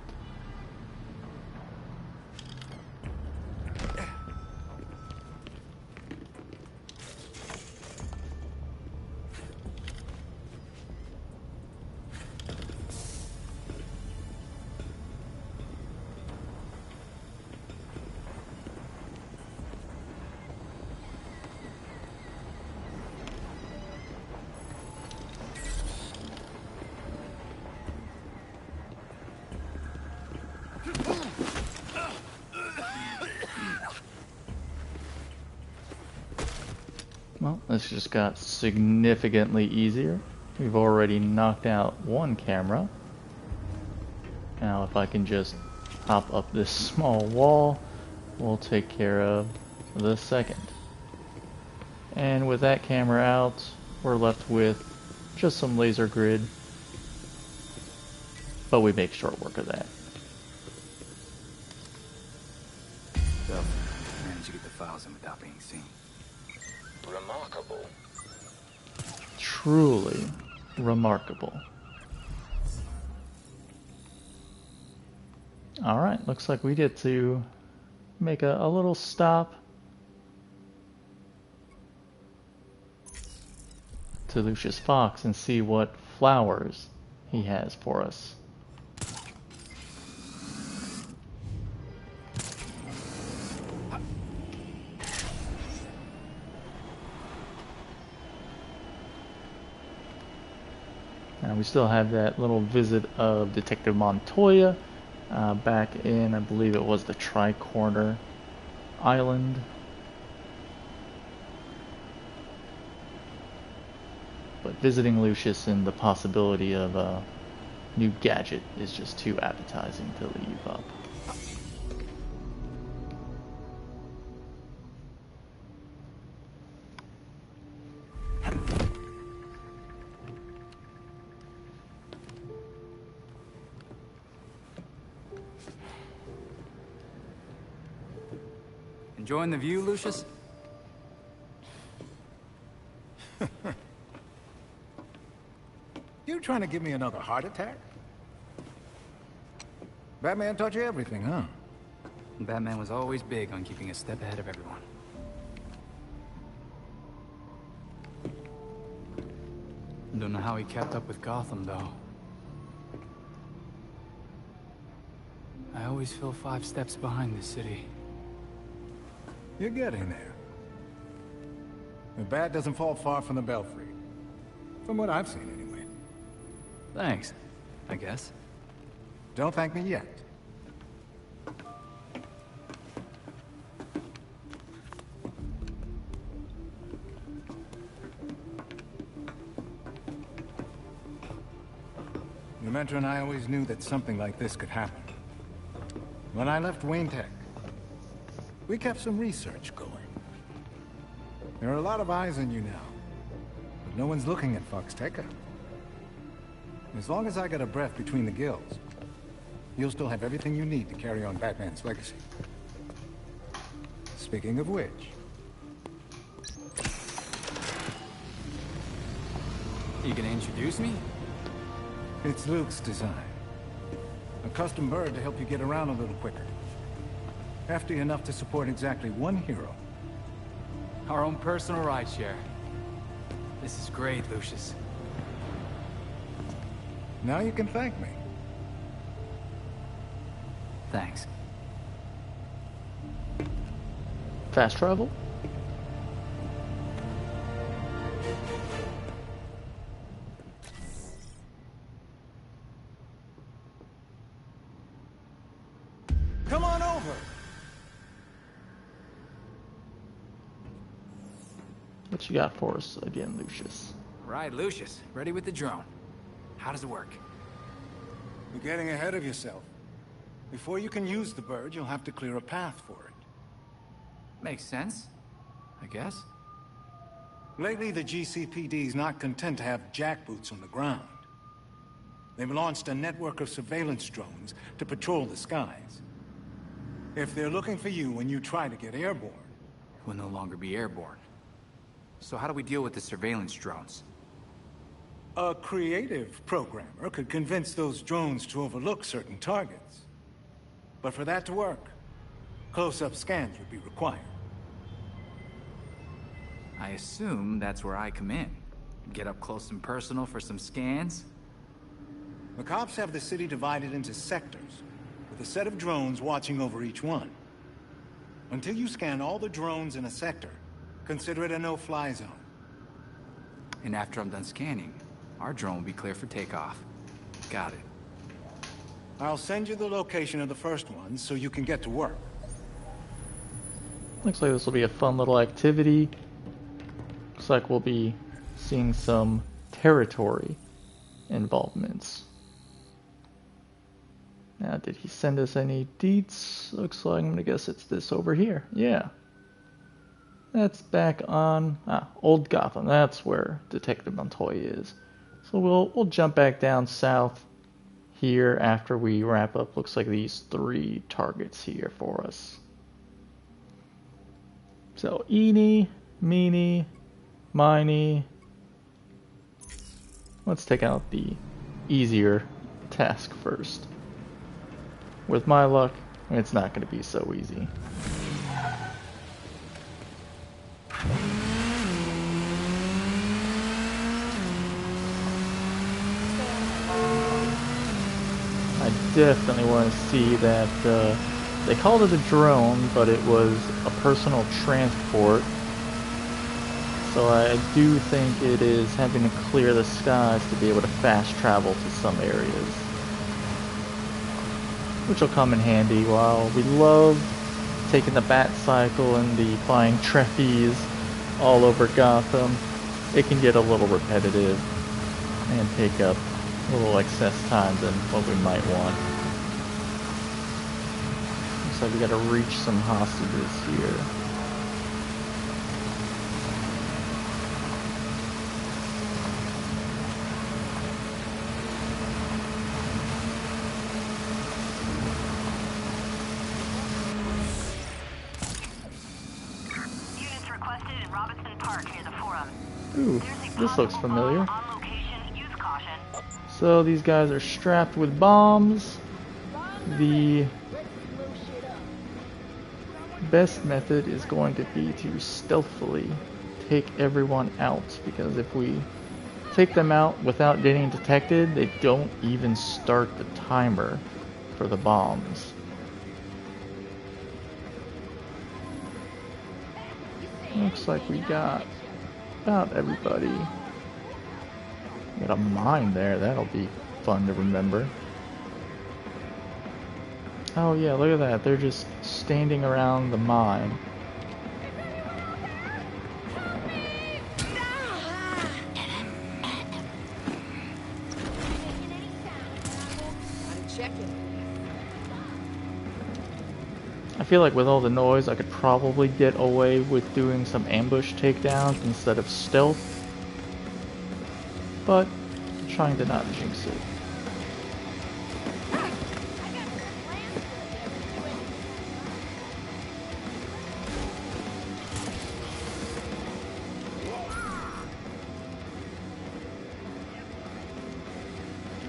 Well, this just got significantly easier. We've already knocked out one camera. Now if I can just hop up this small wall, we'll take care of the second. And with that camera out, we're left with just some laser grid, but we make short work of that. So, managed to get the files in without being seen. Remarkable. Truly remarkable. Alright, looks like we get to make a little stop to Lucius Fox and see what flowers he has for us. Now we still have that little visit of Detective Montoya back in, I believe it was the Tri-Corner Island. But visiting Lucius and the possibility of new gadget is just too appetizing to leave up. Enjoying the view, Lucius? You trying to give me another heart attack? Batman taught you everything, huh? Batman was always big on keeping a step ahead of everyone. Don't know how he kept up with Gotham, though. I always feel 5 steps behind this city. You're getting there. The bat doesn't fall far from the belfry. From what I've seen, anyway. Thanks, I guess. Don't thank me yet. The Mentor and I always knew that something like this could happen. When I left Wayne Tech, we kept some research going. There are a lot of eyes on you now, but no one's looking at Foxteca. As long as I got a breath between the gills, you'll still have everything you need to carry on Batman's legacy. Speaking of which... You gonna introduce me? It's Luke's design. A custom bird to help you get around a little quicker. Hefty enough to support exactly one hero. Our own personal rideshare. This is great, Lucius. Now you can thank me. Thanks. Fast travel? Come on over! What you got for us again, Lucius? Right, Lucius. Ready with the drone. How does it work? You're getting ahead of yourself. Before you can use the bird, you'll have to clear a path for it. Makes sense, I guess. Lately, the GCPD's not content to have jackboots on the ground. They've launched a network of surveillance drones to patrol the skies. If they're looking for you when you try to get airborne... We'll no longer be airborne. So how do we deal with the surveillance drones? A creative programmer could convince those drones to overlook certain targets. But for that to work, close-up scans would be required. I assume that's where I come in. Get up close and personal for some scans? The cops have the city divided into sectors, with a set of drones watching over each one. Until you scan all the drones in a sector, consider it a no-fly zone. And after I'm done scanning, our drone will be clear for takeoff. Got it. I'll send you the location of the first one so you can get to work. Looks like this will be a fun little activity. Looks like we'll be seeing some territory involvements. Now, did he send us any deets? Looks like I'm gonna guess it's this over here. Yeah. That's back on Old Gotham. That's where Detective Montoya is. So we'll jump back down south here after we wrap up. Looks like these 3 targets here for us. So eeny, meeny, miny. Let's take out the easier task first. With my luck, it's not going to be so easy. I definitely want to see that they called it a drone, but it was a personal transport. So I do think it is having to clear the skies to be able to fast travel to some areas, which will come in handy. While we love taking the bat cycle and the flying trapeze all over Gotham, it can get a little repetitive and take up a little excess time than what we might want. Looks like we gotta reach some hostages here. Ooh, this looks familiar. So these guys are strapped with bombs. The best method is going to be to stealthily take everyone out, because if we take them out without getting detected, they don't even start the timer for the bombs. Looks like we got about everybody. Got a mine there, that'll be fun to remember. Oh yeah, look at that, they're just standing around the mine. I feel like with all the noise, I could probably get away with doing some ambush takedowns instead of stealth, but I'm trying to not jinx it.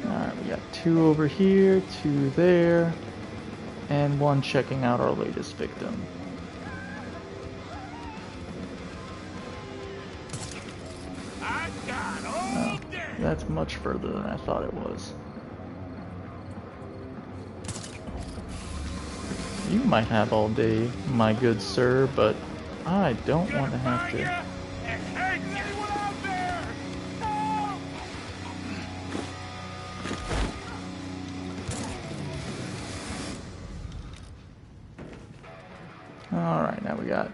Alright, we got 2 over here, 2 there, and 1 checking out our latest victim. Oh, that's much further than I thought it was. You might have all day, my good sir, but I don't want to have to. Alright, now we got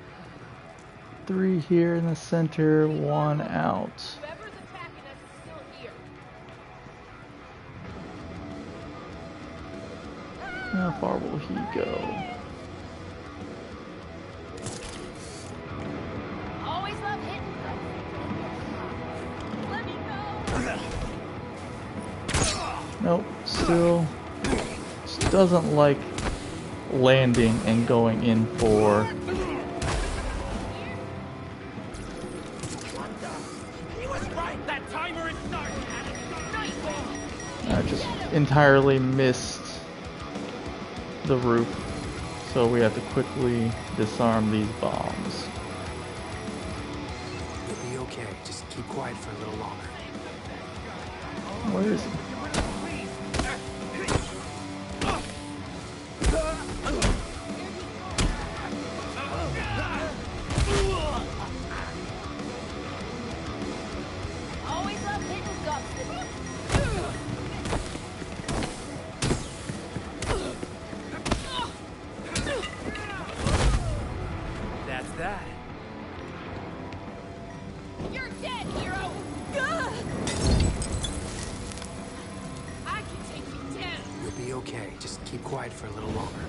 3 here in the center, 1 out. How far will he go? Always love hitting. Let me go. Nope, still doesn't like landing and going in for just entirely missed the roof, so we have to quickly disarm these bombs. You'll be okay. Just keep quiet for a little longer. Where is he? Always love hitting guts. That's that. You're dead, hero. I can take you down. You'll be okay. Just keep quiet for a little longer.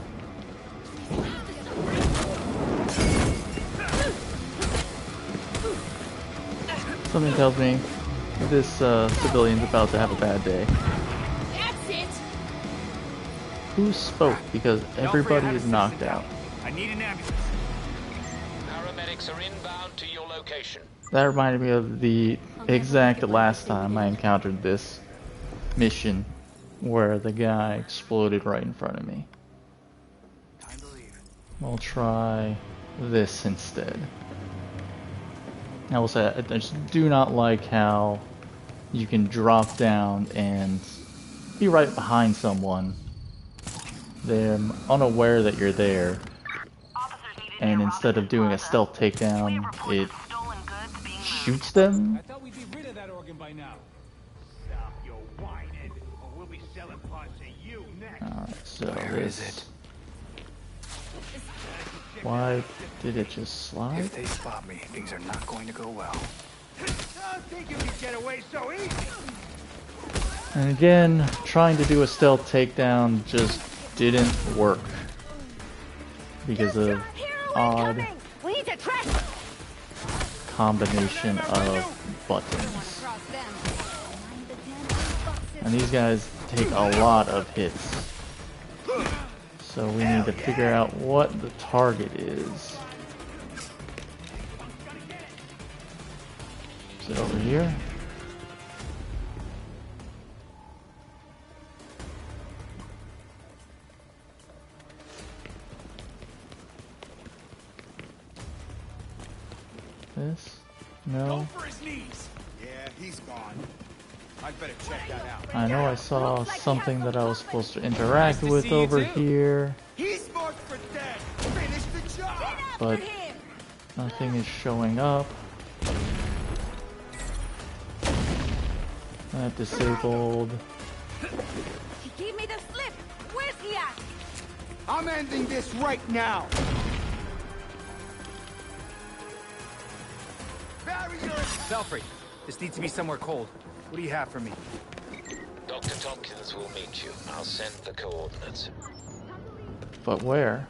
Something tells me this civilian's about to have a bad day. That's it. Who spoke? Because everybody is knocked out. I need an ambulance. Paramedics are inbound to your location. That reminded me of the exact last time I encountered this mission, where the guy exploded right in front of me. Time to leave. We'll try this instead. I will say, I just do not like how you can drop down and be right behind someone. They're unaware that you're there, and instead of doing a stealth takedown, it shoots them. I thought we'd be rid of that organ by now. Stop your whining, or we'll be selling parts to you next. Alright, so Where is it? Why did it just slide? If they spot me, things are not going to go well. I don't think you can get away so easy. And again, trying to do a stealth takedown just didn't work because of odd combination of buttons. And these guys take a lot of hits. So we need to figure out what the target is. Is it over here? This? No. Go for his knees. Yeah, he's gone. I'd better check that out. I know I saw something that I was supposed to interact with over here, He's marked for dead. Finish the job. but nothing is showing up. That disabled. He gave me the slip. Where's he at? I'm ending this right now. Belfry, this needs to be somewhere cold. What do you have for me? Dr. Tompkins will meet you. I'll send the coordinates. But where?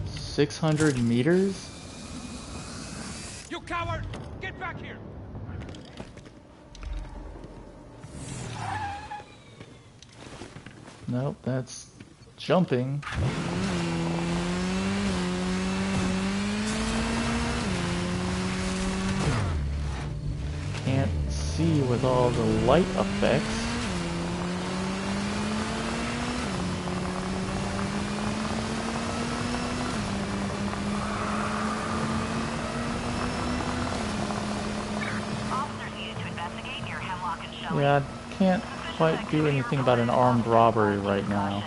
600 meters? You coward! Get back here! Nope, that's jumping. Can't see with all the light effects. Officers needed to investigate near Hemlock and Shelley. Yeah, I can't quite do anything about an armed robbery right now.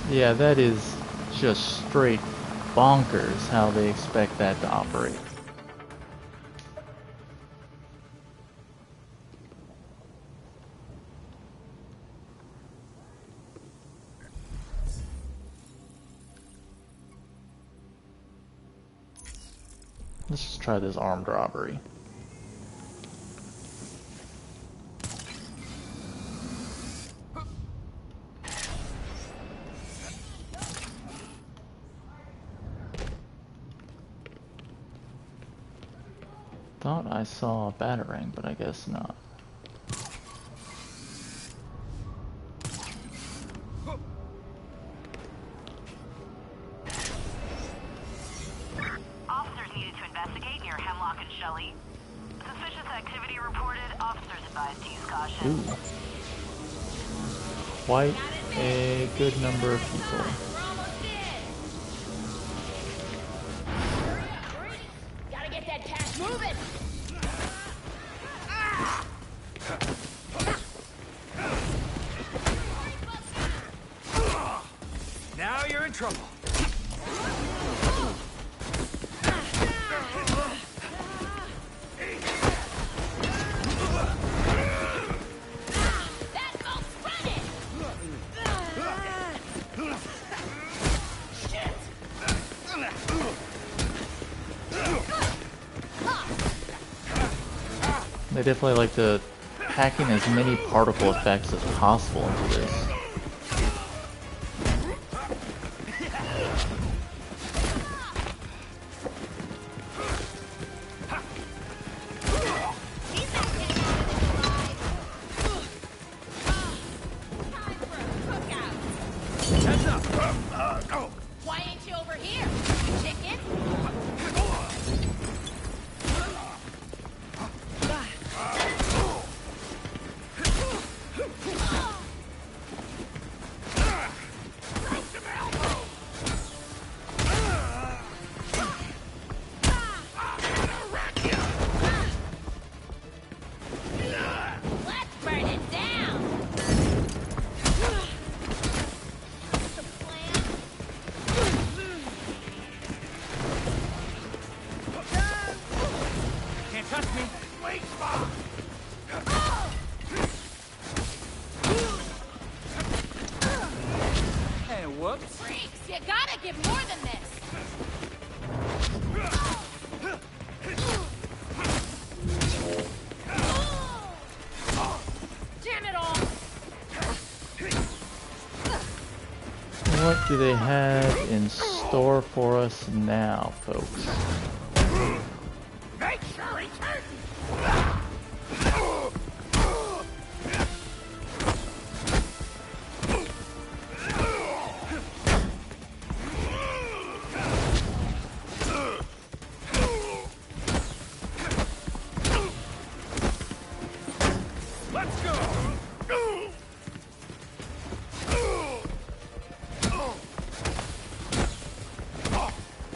Yeah, that is just straight bonkers how they expect that to operate. Let's just try this armed robbery. Thought I saw a batarang, but I guess not. Officers needed to investigate near Hemlock and Shelley. Suspicious activity reported. Officers advised to use caution. Ooh. Quite a good number of people. Gotta get that cash moving. Now you're in trouble. They definitely like to pack in as many particle effects as possible into this. Why ain't you over here, chicken? Let's burn it down. The plan. Can't touch me. Wait, Bob! And whoops. Freaks, you gotta give more than this. what do they have in store for us now, folks? Make sure he turns! Let's go!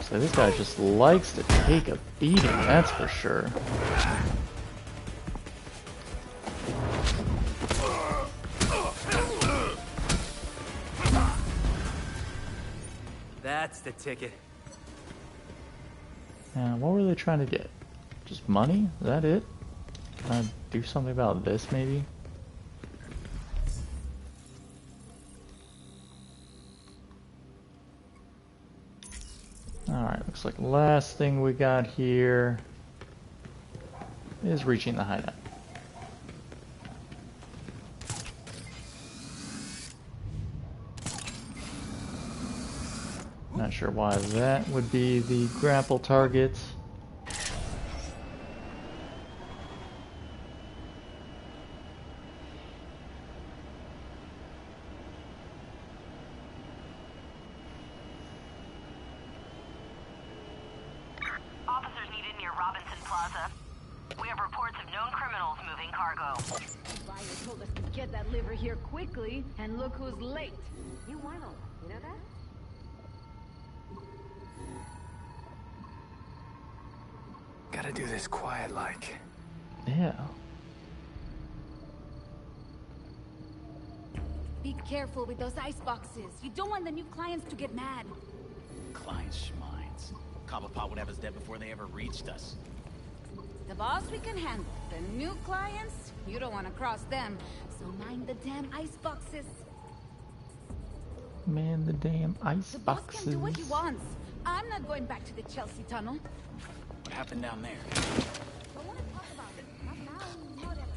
So this guy just likes to take a beating, that's for sure. That's the ticket. Now, what were they trying to get? Just money? Is that it? Can I do something about this, maybe? Alright, looks like the last thing we got here is reaching the hideout. Not sure why that would be the grapple target. Officers needed near Robinson Plaza. We have reports of known criminals moving cargo. Buyer told us to get that liver here quickly, and look who's late. You want all that, you know that? Gotta do this quiet-like. Yeah. Be careful with those ice boxes. You don't want the new clients to get mad. Clients schmines. Cobblepot whatever's dead before they ever reached us. The boss we can handle. The new clients, you don't want to cross them. So mind the damn ice boxes. Man, the damn ice The boss boxes. can do what he wants. I'm not going back to the Chelsea tunnel. What happened down there? Don't want to talk about it. Not now, not ever.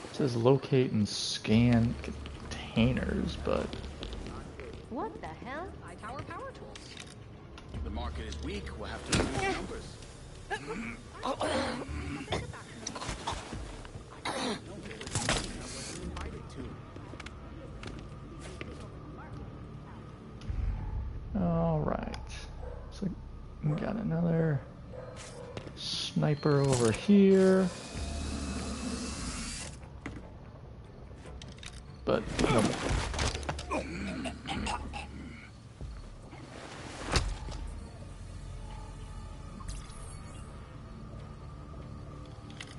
It says locate and scan containers, but What the hell? High tower power tools. The market is weak. We'll have to reduce numbers. alright. So we got another sniper over here. But no more.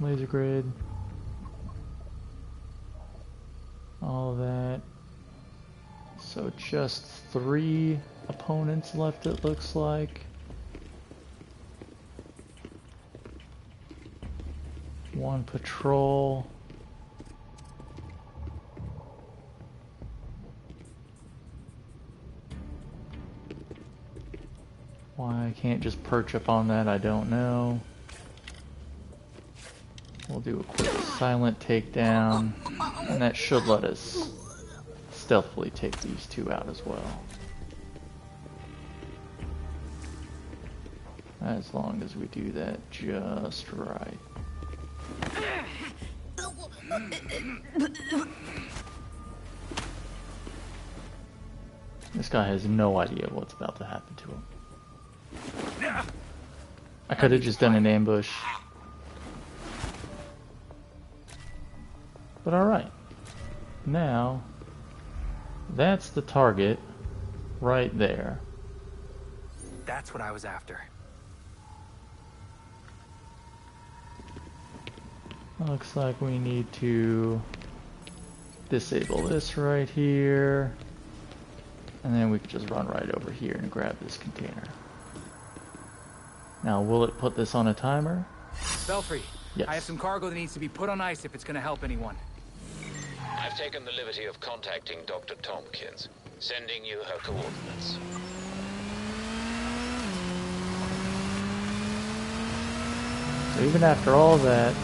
Laser grid. All that. So just 3 opponents left, it looks like. One patrol. Why I can't just perch up on that, I don't know. We'll do a quick silent takedown, and that should let us stealthily take these 2 out as well. As long as we do that just right. This guy has no idea what's about to happen to him. I could have just done an ambush. But alright. Now, that's the target right there. That's what I was after. Looks like we need to disable this right here. And then we can just run right over here and grab this container. Now, will it put this on a timer? Belfry, Yes. I have some cargo that needs to be put on ice if it's gonna help anyone. I've taken the liberty of contacting Dr. Tompkins, sending you her coordinates. So even after all that,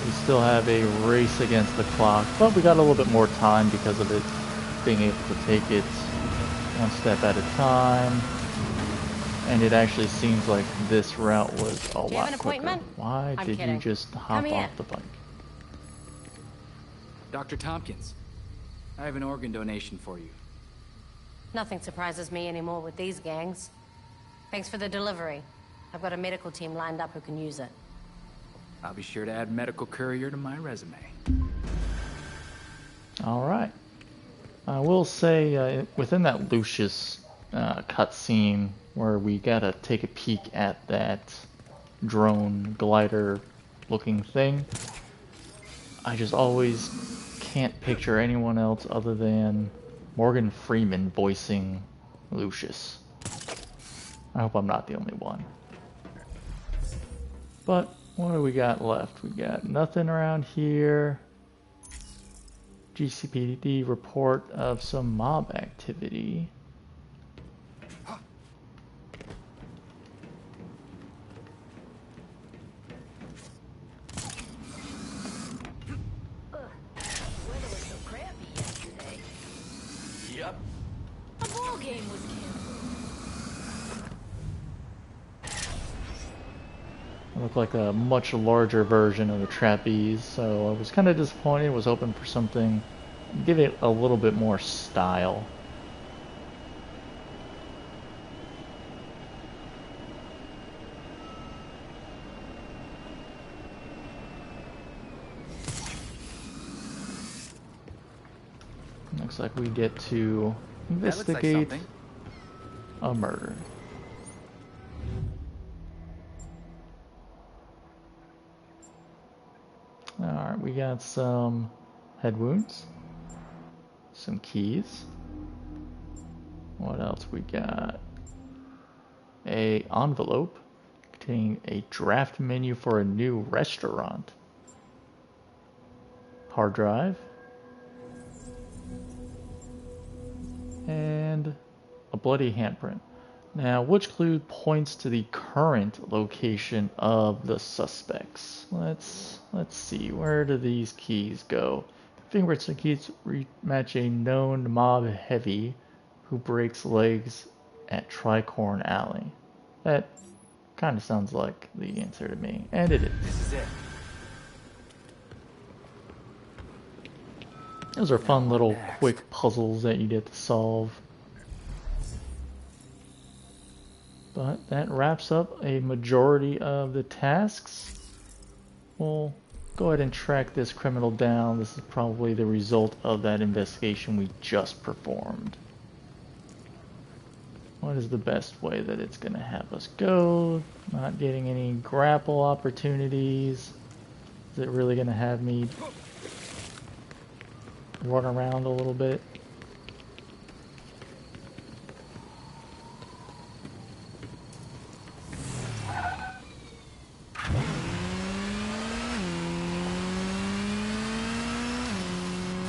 we still have a race against the clock, but we got a little bit more time because of it being able to take it one step at a time. And it actually seems like this route was a lot quicker. Why did you just hop off the bike? Dr. Tompkins, I have an organ donation for you. Nothing surprises me anymore with these gangs. Thanks for the delivery. I've got a medical team lined up who can use it. I'll be sure to add medical courier to my resume. Alright. I will say, within that Lucius cutscene where we gotta take a peek at that drone glider looking thing, I just always can't picture anyone else other than Morgan Freeman voicing Lucius. I hope I'm not the only one. But what do we got left? We got nothing around here. GCPD report of some mob activity. Looked like a much larger version of the trapeze, so I was kind of disappointed. Was hoping for something, give it a little bit more style. Looks like we get to investigate a murder. Alright, we got some head wounds, some keys. What else we got? A envelope containing a draft menu for a new restaurant. Hard drive. And a bloody handprint. Now, which clue points to the current location of the suspects? Let's see. Where do these keys go? Fingerprints and keys match a known mob heavy who breaks legs at Tricorn Alley. That kind of sounds like the answer to me, and it is. This is it. Those are fun little quick puzzles that you get to solve. But that wraps up a majority of the tasks. We'll go ahead and track this criminal down. This is probably the result of that investigation we just performed. What is the best way that it's going to have us go? Not getting any grapple opportunities. Is it really going to have me run around a little bit?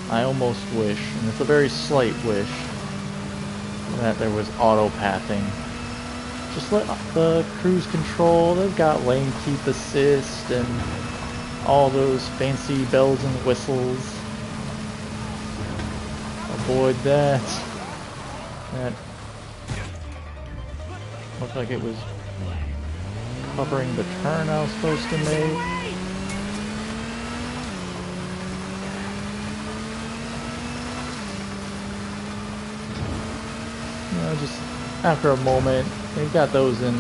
I almost wish, and it's a very slight wish, that there was auto-pathing. Just let the cruise control, they've got lane keep assist and all those fancy bells and whistles. Avoid that. That looked like it was covering the turn I was supposed to make. Just after a moment, they've got those in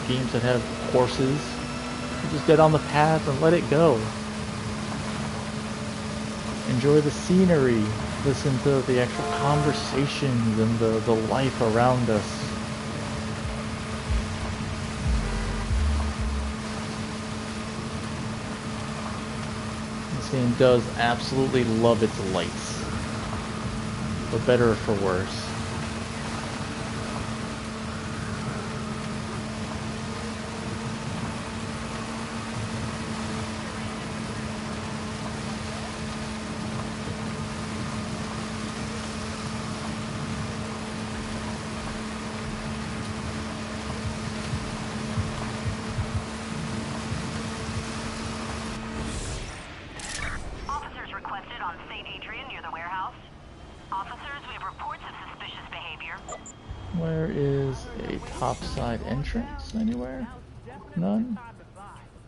games that have horses. You just get on the path and let it go. Enjoy the scenery. Listen to the actual conversations and the life around us. This game does absolutely love its lights. For better or for worse. Officers, we have reports of suspicious behavior. Where is a topside entrance? Anywhere? None?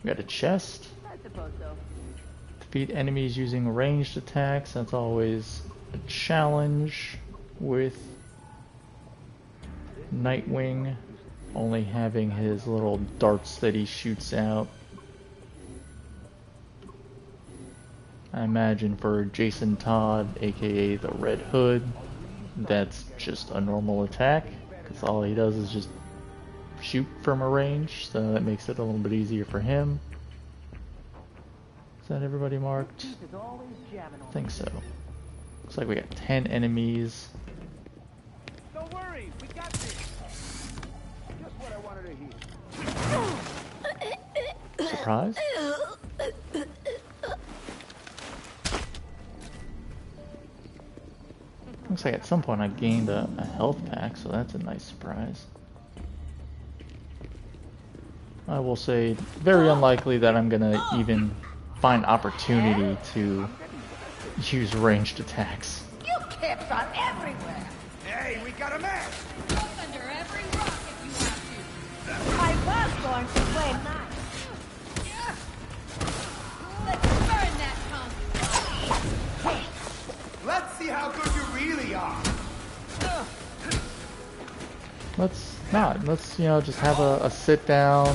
We got a chest. I suppose so. Defeat enemies using ranged attacks. That's always a challenge with Nightwing only having his little darts that he shoots out. I imagine for Jason Todd, aka the Red Hood, that's just a normal attack, because all he does is just shoot from a range, so that makes it a little bit easier for him. Is that everybody marked? I think so. Looks like we got 10 enemies. Don't worry, we got this. Just what I wanted to hear. Surprise? Looks like at some point I gained a health pack, so that's a nice surprise. I will say, very unlikely that I'm gonna even find opportunity to use ranged attacks. You kids are everywhere. Hey, we got a man. Look under every rock if you have to. I was going to play nice. Let's burn that punk. Let's see how good you really are. Let's not. Let's, you know, just have a sit down,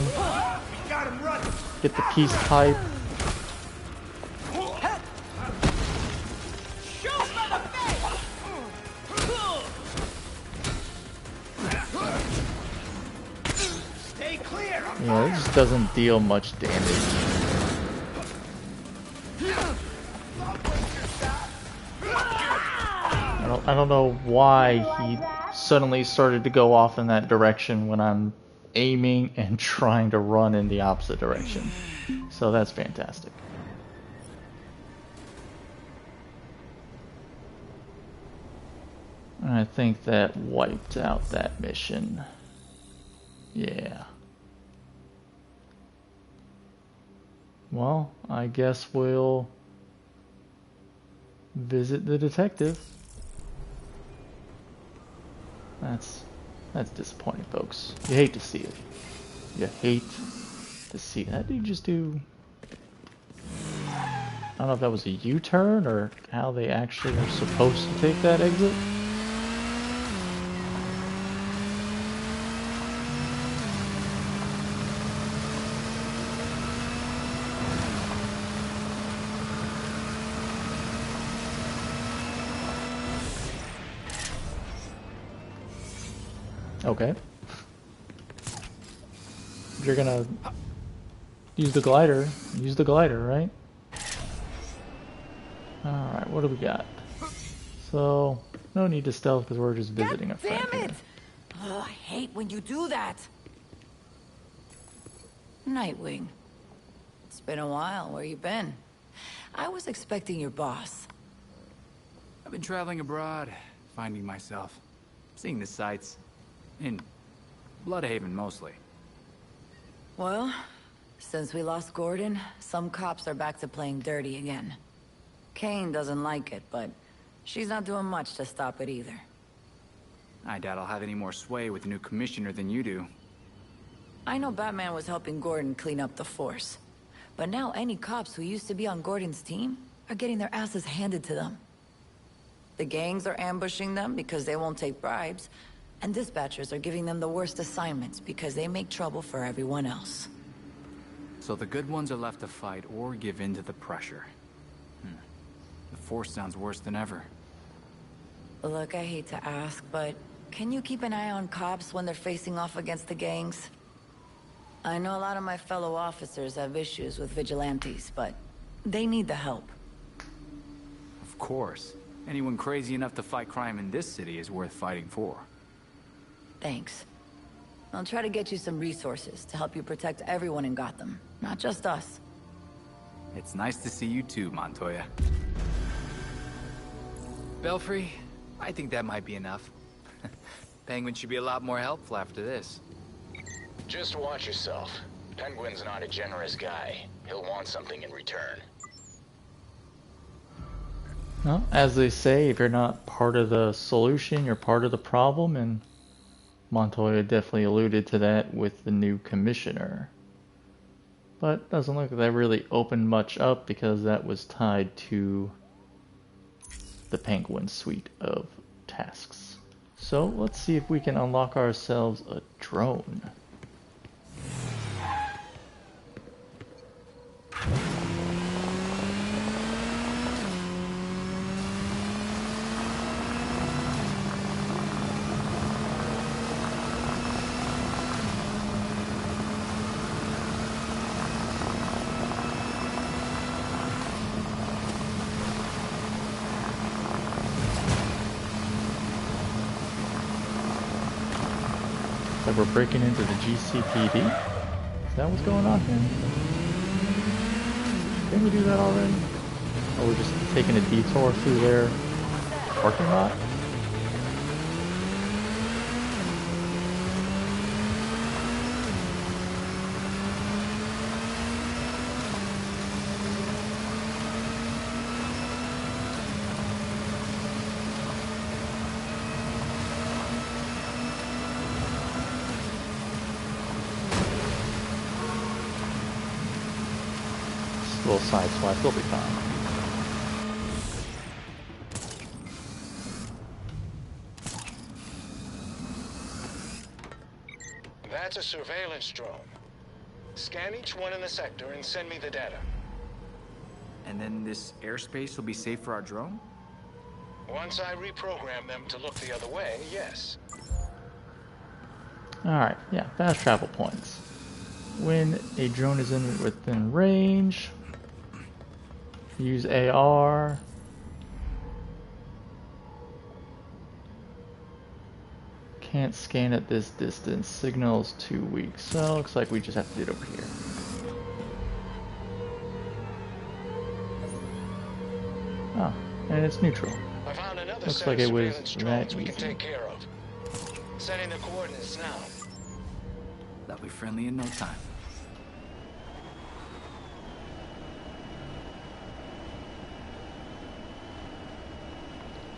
Got him running. get the peace pipe. Shoot for the face. Stay clear. Yeah, it just doesn't deal much damage. I don't know why he suddenly started to go off in that direction when I'm aiming and trying to run in the opposite direction. So that's fantastic. And I think that wiped out that mission. Yeah. Well, I guess we'll visit the detective. That's disappointing, folks. You hate to see it. You hate to see it. That dude just do... I don't know if that was a U-turn or how they actually are supposed to take that exit. Okay. If you're gonna use the glider, right? Alright, what do we got? So, no need to stealth because we're just visiting a friend. Damn it! Oh, I hate when you do that. Nightwing. It's been a while. Where you been? I was expecting your boss. I've been traveling abroad, finding myself, seeing the sights. In Bloodhaven, mostly. Well, since we lost Gordon, some cops are back to playing dirty again. Kane doesn't like it, but she's not doing much to stop it either. I doubt I'll have any more sway with the new commissioner than you do. I know Batman was helping Gordon clean up the force. But now any cops who used to be on Gordon's team are getting their asses handed to them. The gangs are ambushing them because they won't take bribes, and dispatchers are giving them the worst assignments because they make trouble for everyone else. So the good ones are left to fight or give in to the pressure. The force sounds worse than ever. Look, I hate to ask, but can you keep an eye on cops when they're facing off against the gangs? I know a lot of my fellow officers have issues with vigilantes, but they need the help. Of course. Anyone crazy enough to fight crime in this city is worth fighting for. Thanks. I'll try to get you some resources to help you protect everyone in Gotham, not just us. It's nice to see you too, Montoya. Belfry, I think that might be enough. Penguin should be a lot more helpful after this. Just watch yourself. Penguin's not a generous guy. He'll want something in return. Well, as they say, if you're not part of the solution, you're part of the problem, and Montoya definitely alluded to that with the new commissioner. But doesn't look like that really opened much up because that was tied to the Penguin suite of tasks. So let's see if we can unlock ourselves a drone. Like we're breaking into the GCPD? Is that what's going on here? Didn't we do that already? Or we're just taking a detour through their parking lot? Little side swipe, they'll be fine. That's a surveillance drone. Scan each one in the sector and send me the data. And then this airspace will be safe for our drone? Once I reprogram them to look the other way, yes. Alright, yeah, fast travel points. When a drone is within range, use AR. Can't scan at this distance. Signal is too weak. So looks like we just have to do it over here. Oh, and it's neutral. I found another Looks set like of it was surveillance that drones we easy. can take care of. Sending the coordinates now. They'll be friendly in no time.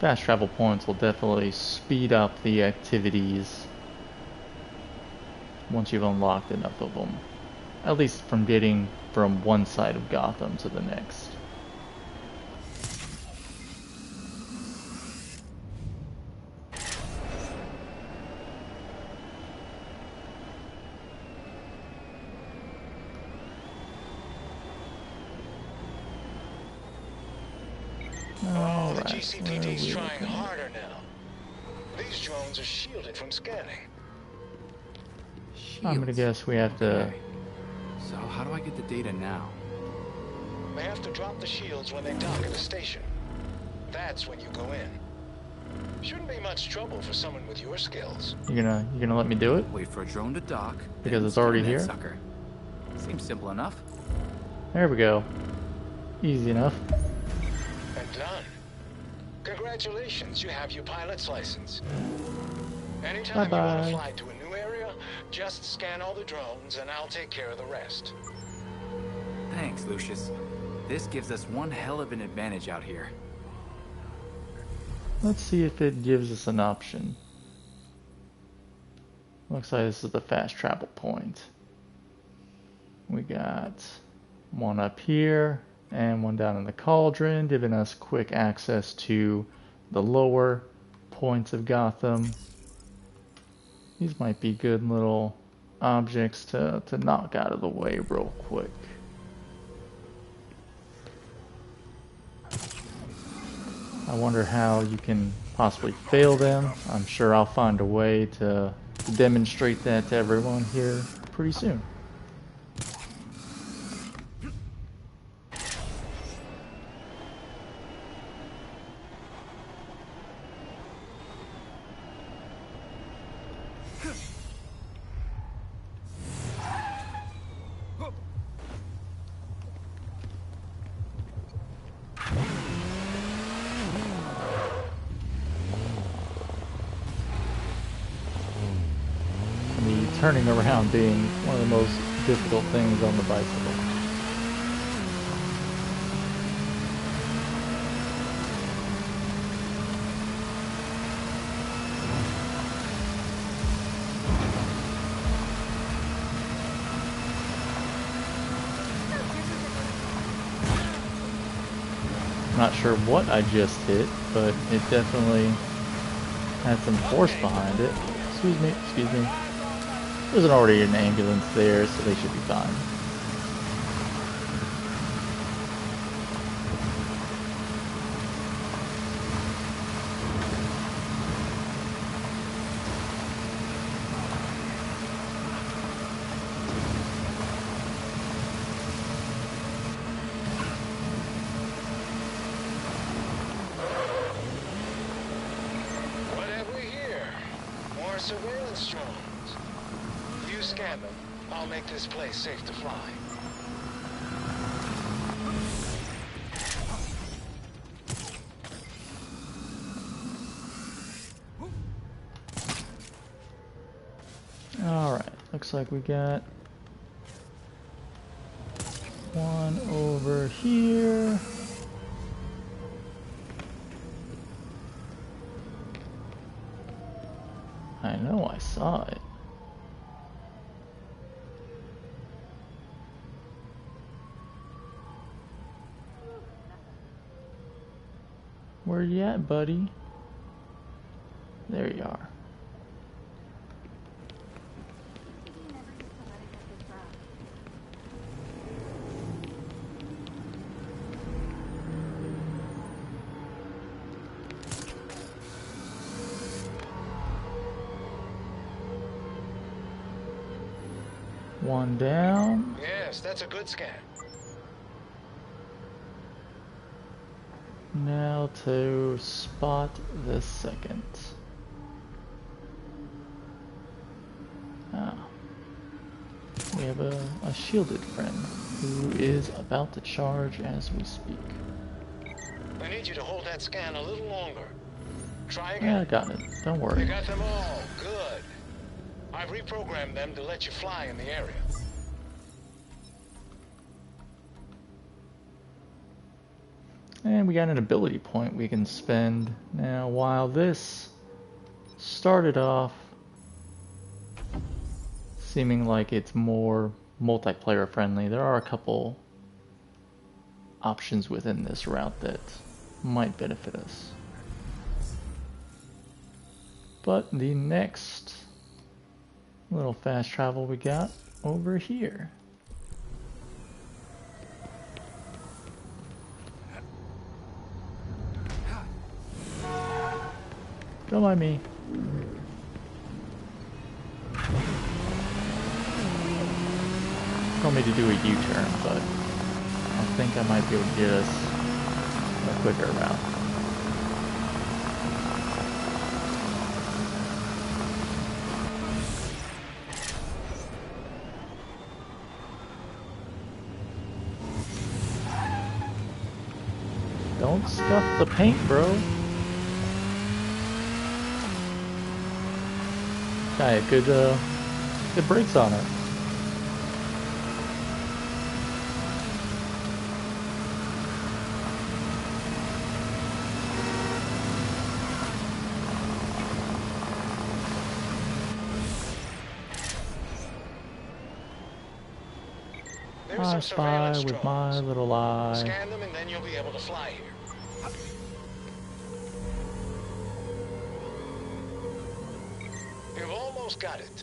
Fast travel points will definitely speed up the activities once you've unlocked enough of them. At least from getting from one side of Gotham to the next. Oh, the GCPD's trying harder now. These drones are shielded from scanning. I'm gonna guess we have to... Okay. So how do I get the data now? They have to drop the shields when they dock at the station. That's when you go in. Shouldn't be much trouble for someone with your skills. You gonna let me do it? Wait for a drone to dock. Because it's already scan that here? Sucker. Seems simple enough. There we go. Easy enough. And done. Congratulations, you have your pilot's license. Anytime you want to fly to a new area, just scan all the drones and I'll take care of the rest. Thanks, Lucius. This gives us one hell of an advantage out here. Let's see if it gives us an option. Looks like this is the fast travel point. We got one up here and one down in the cauldron, giving us quick access to the lower points of Gotham. These might be good little objects to knock out of the way real quick. I wonder how you can possibly fail them. I'm sure I'll find a way to demonstrate that to everyone here pretty soon. Turning around being one of the most difficult things on the bicycle. Not sure what I just hit, but it definitely had some force behind it. Excuse me, excuse me. There's already an ambulance there, so they should be fine. Surveillance drones. You scan them. I'll make this place safe to fly. Alright, looks like we got one over here. I know I saw it. Where you at, buddy? There you are. One down. Yes, that's a good scan. Now to spot the second. Ah. We have a shielded friend who is about to charge as we speak. I need you to hold that scan a little longer. Try again. Yeah, I got it. Don't worry. You got them all. Good. I've reprogrammed them to let you fly in the area. And we got an ability point we can spend. Now, while this started off seeming like it's more multiplayer friendly, there are a couple options within this route that might benefit us. But the next little fast travel we got over here. Don't mind me. Told me to do a U-turn, but I think I might be able to get us a quicker route. Don't scuff the paint, bro. Got good brakes on it. I spy with my little eye. Scan them and then you'll be able to fly here. You've almost got it.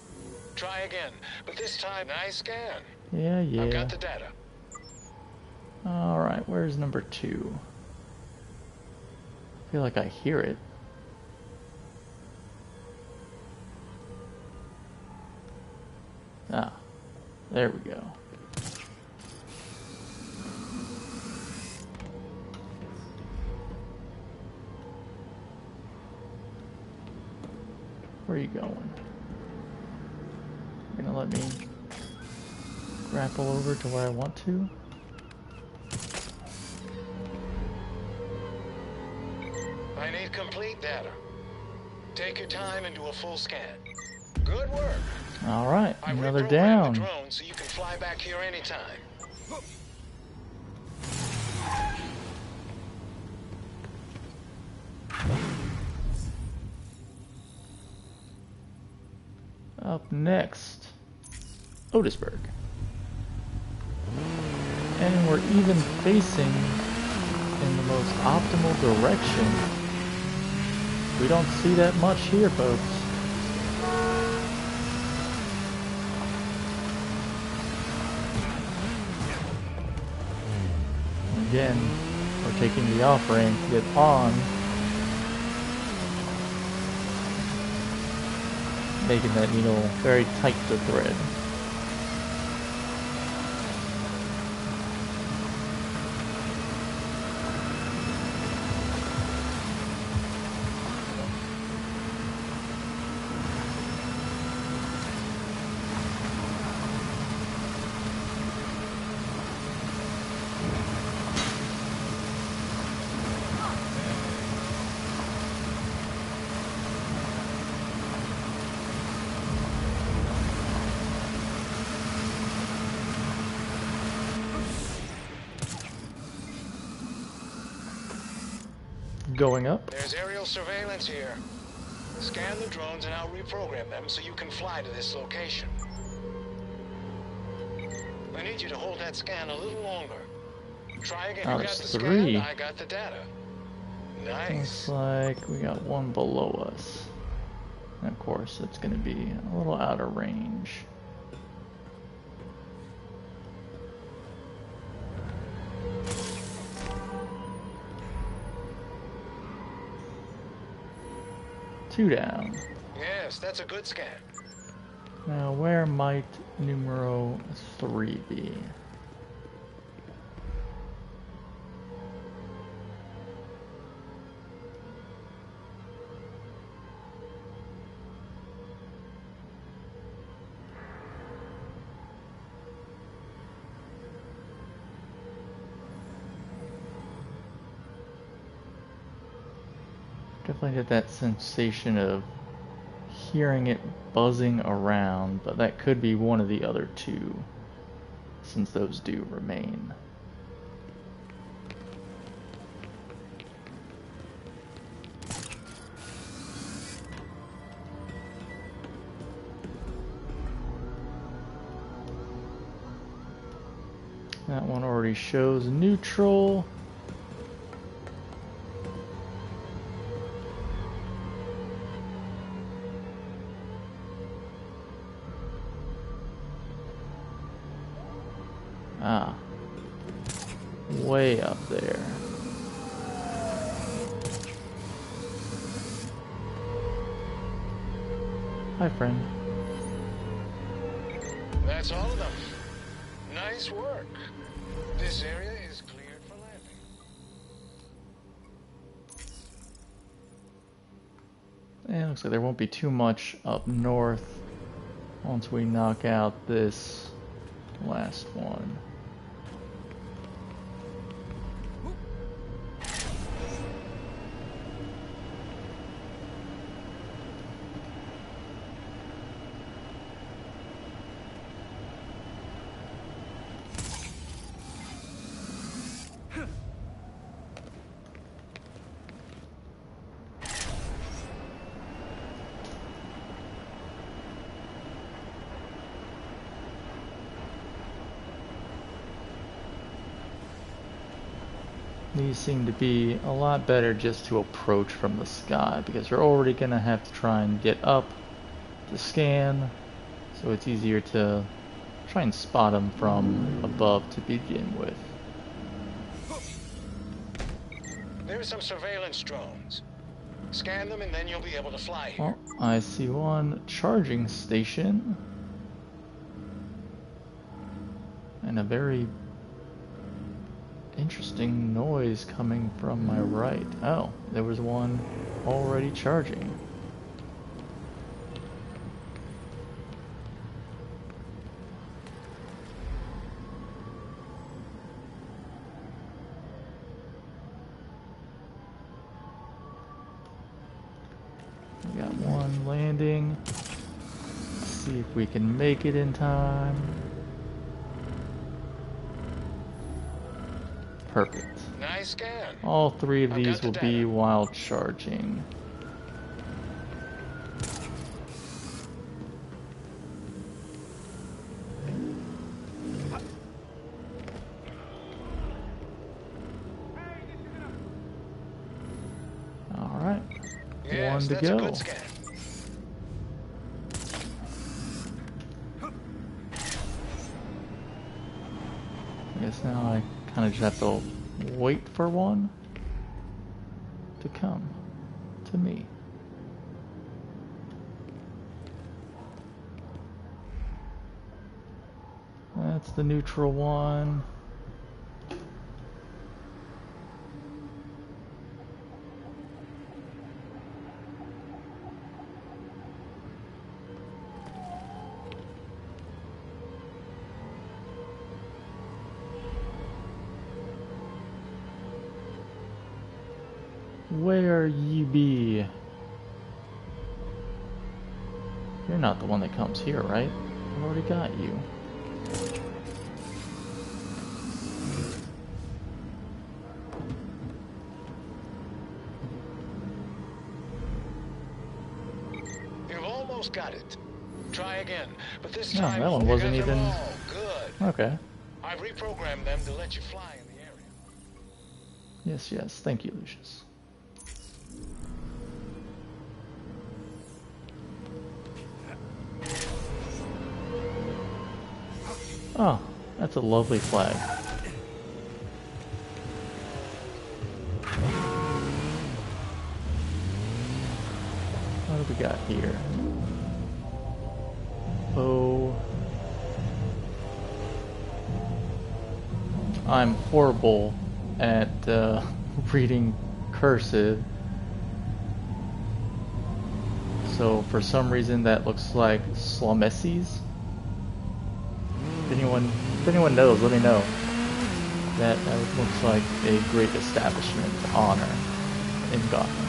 Try again, but this time, nice scan. Yeah. I've got the data. Alright, where's number 2? I feel like I hear it. Ah, there we go. Where are you going? You're gonna let me grapple over to where I want to? I need complete data. Take your time and do a full scan. Good work. All right, another down. The drone so you can fly back here anytime. Up next, Otisburg. And we're even facing in the most optimal direction. We don't see that much here, folks. Again, we're taking the off-ramp to get on, making that needle very tight to thread. Going up. There's aerial surveillance here. Scan the drones and I'll reprogram them so you can fly to this location. I need you to hold that scan a little longer. Try again. Oh, You got there's the three. scan, I got the data. Nice. Looks like we got one below us. And of course, it's going to be a little out of range. Two down. Yes, that's a good scan. Now, where might numero 3 be? Definitely get that sensation of hearing it buzzing around, but that could be one of the other two, since those do remain. That one already shows neutral. Ah, way up there. Hi, friend. That's all of them. Nice work. This area is cleared for landing. And it looks like there won't be too much up north once we knock out this last one. These seem to be a lot better just to approach from the sky, because you're already going to have to try and get up to scan, so it's easier to try and spot them from above to begin with. There's some surveillance drones. Scan them and then you'll be able to fly here. Well, I see one charging station and a very interesting noise coming from my right. Oh, there was one already charging. We got one landing. Let's see if we can make it in time. Perfect. Nice scan. All three of these will be while charging. One to that's go. a good scan. I guess now I kind of just have to wait for one to come to me. That's the neutral one. Where ye be? You're not the one that comes here, right? I've already got you. You've almost got it. Try again, but this No, time that one you wasn't got them even... all. Good. Okay. I've reprogrammed them to let you fly in the area. Yes, yes. Thank you, Lucius. Oh, that's a lovely flag. What do we got here? Oh, I'm horrible at reading cursive. So for some reason that looks like Slomeses. If anyone knows, let me know. That looks like a great establishment honor in Gotham.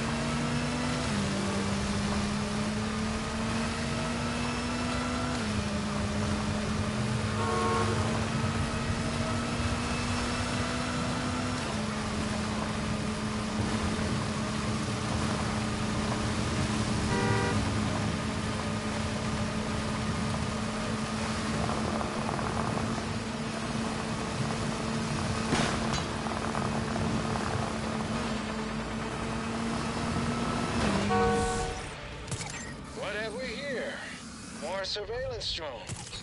Surveillance drones.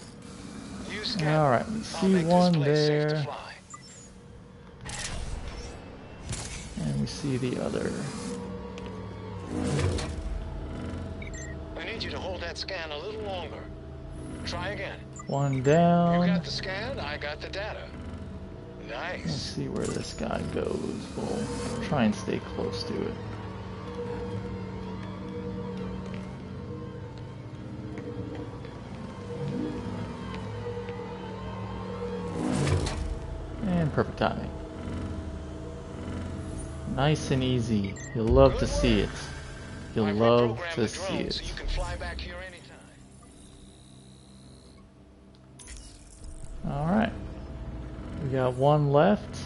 All right, we see one there, and we see the other. I need you to hold that scan a little longer. Try again. One down. You got the scan, I got the data. Nice. Let's see where this guy goes. We'll try and stay close to it. Perfect timing. Nice and easy. You'll love to see it. You'll love to see it. So you can fly back here anytime. All right. We got one left.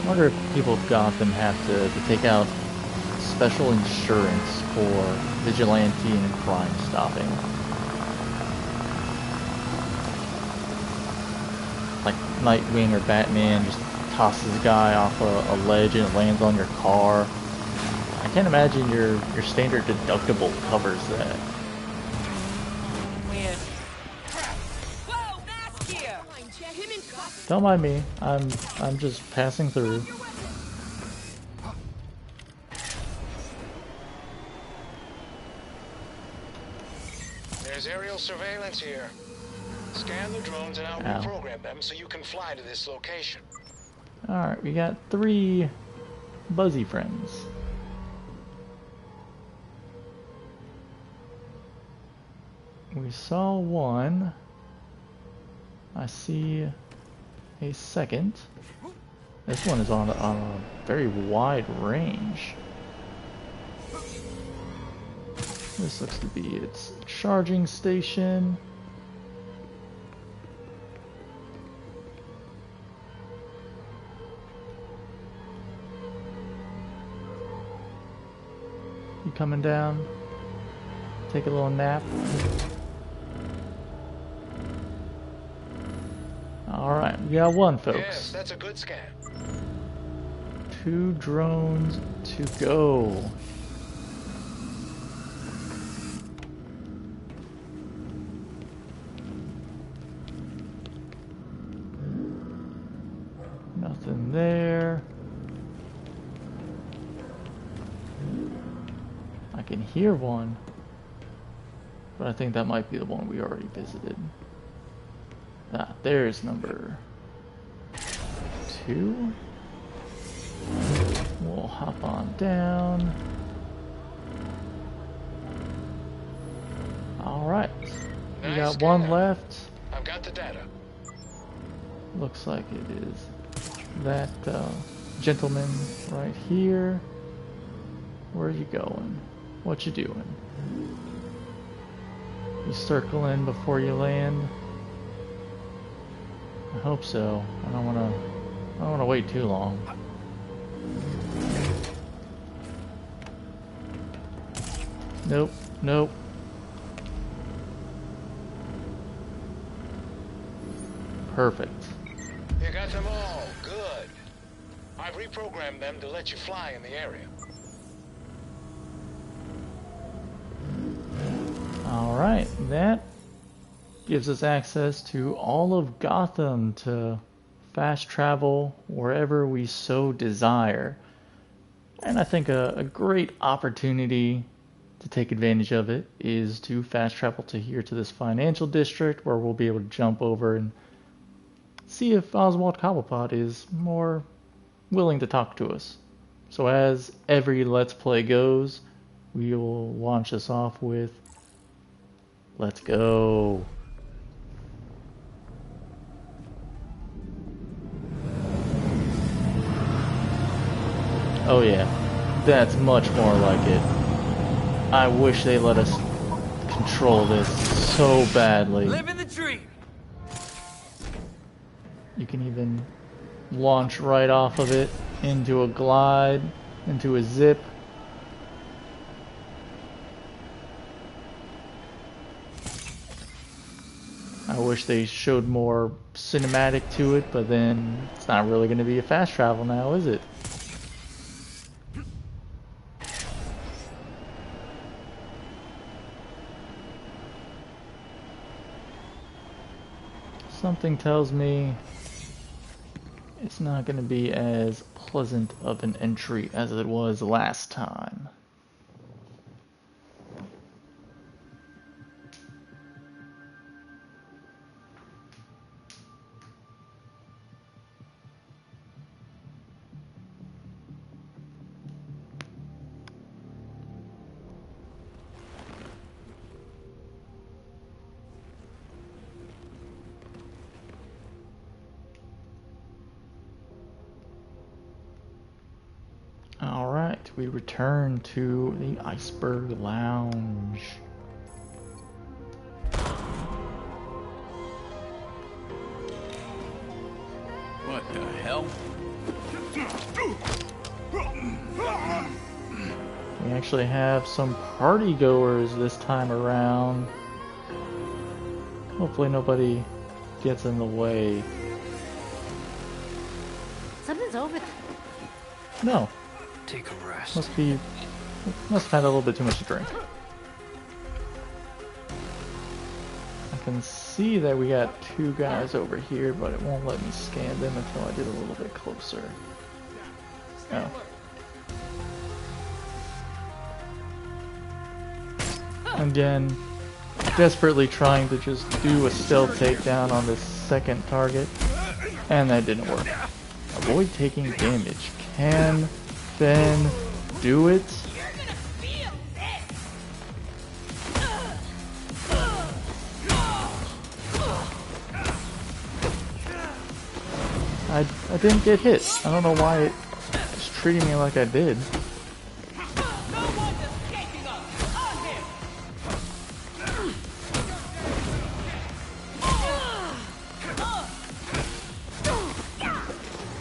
I wonder if people of Gotham have to take out special insurance for vigilante and crime stopping. Like Nightwing or Batman just tosses a guy off a ledge and it lands on your car. I can't imagine your standard deductible covers that. Don't mind me. I'm just passing through. There's aerial surveillance here. Scan the drones and I'll reprogram them so you can fly to this location. Alright, we got 3 Buzzy friends. We saw one. I see a second. This one is on a very wide range. This looks to be its charging station. You coming down? Take a little nap? We got one, folks. Yes, that's a good scan. 2 drones to go. Nothing there. I can hear one, but I think that might be the one we already visited. Ah, there's number 2. We'll hop on down. Alright. We got one left. I've got the data. Looks like it is that gentleman right here. Where are you going? What you doing? You circling before you land? I hope so. I don't wanna wait too long. Nope, nope. Perfect. You got them all. Good. I've reprogrammed them to let you fly in the area. Alright, that gives us access to all of Gotham to fast travel wherever we so desire. And I think a great opportunity to take advantage of it is to fast travel to here to this financial district where we'll be able to jump over and see if Oswald Cobblepot is more willing to talk to us. So as every Let's Play goes, we will launch this off with let's go. Oh yeah, that's much more like it. I wish they let us control this so badly. Living the dream. You can even launch right off of it into a glide, into a zip. I wish they showed more cinematic to it, but then it's not really going to be a fast travel now, is it? Something tells me it's not going to be as pleasant of an entry as it was last time. Alright, we return to the Iceberg Lounge. What the hell? We actually have some party goers this time around. Hopefully nobody gets in the way. Something's over there. No. Take a rest. Must have had a little bit too much to drink. I can see that we got 2 guys over here, but it won't let me scan them until I get a little bit closer. Oh. Again, desperately trying to just do a stealth takedown on this second target, and that didn't work. Avoid taking damage. Can Ben do it? I didn't get hit. I don't know why it's treating me like I did.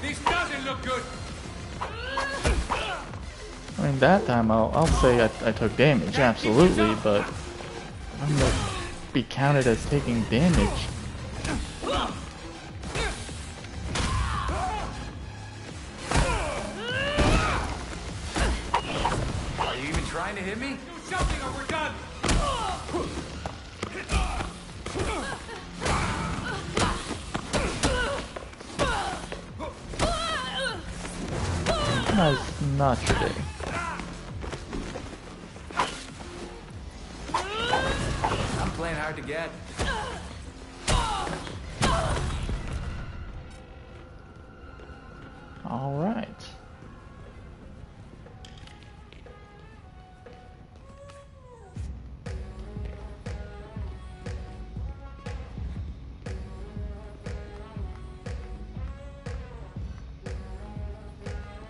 This doesn't look good. I mean, that time I'll say I took damage, absolutely, but I'm gonna be counted as taking damage. hit me? Do something or we're done! That's not your day. I'm playing hard to get. All right.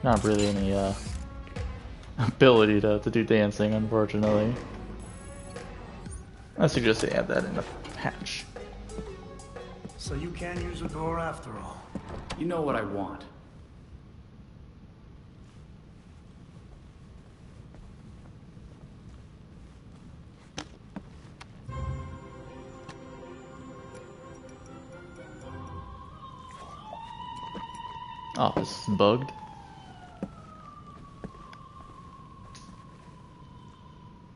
Not really any ability to do dancing, unfortunately. I suggest they add that in the patch. So you can use a door after all. You know what I want. Oh, this is bugged.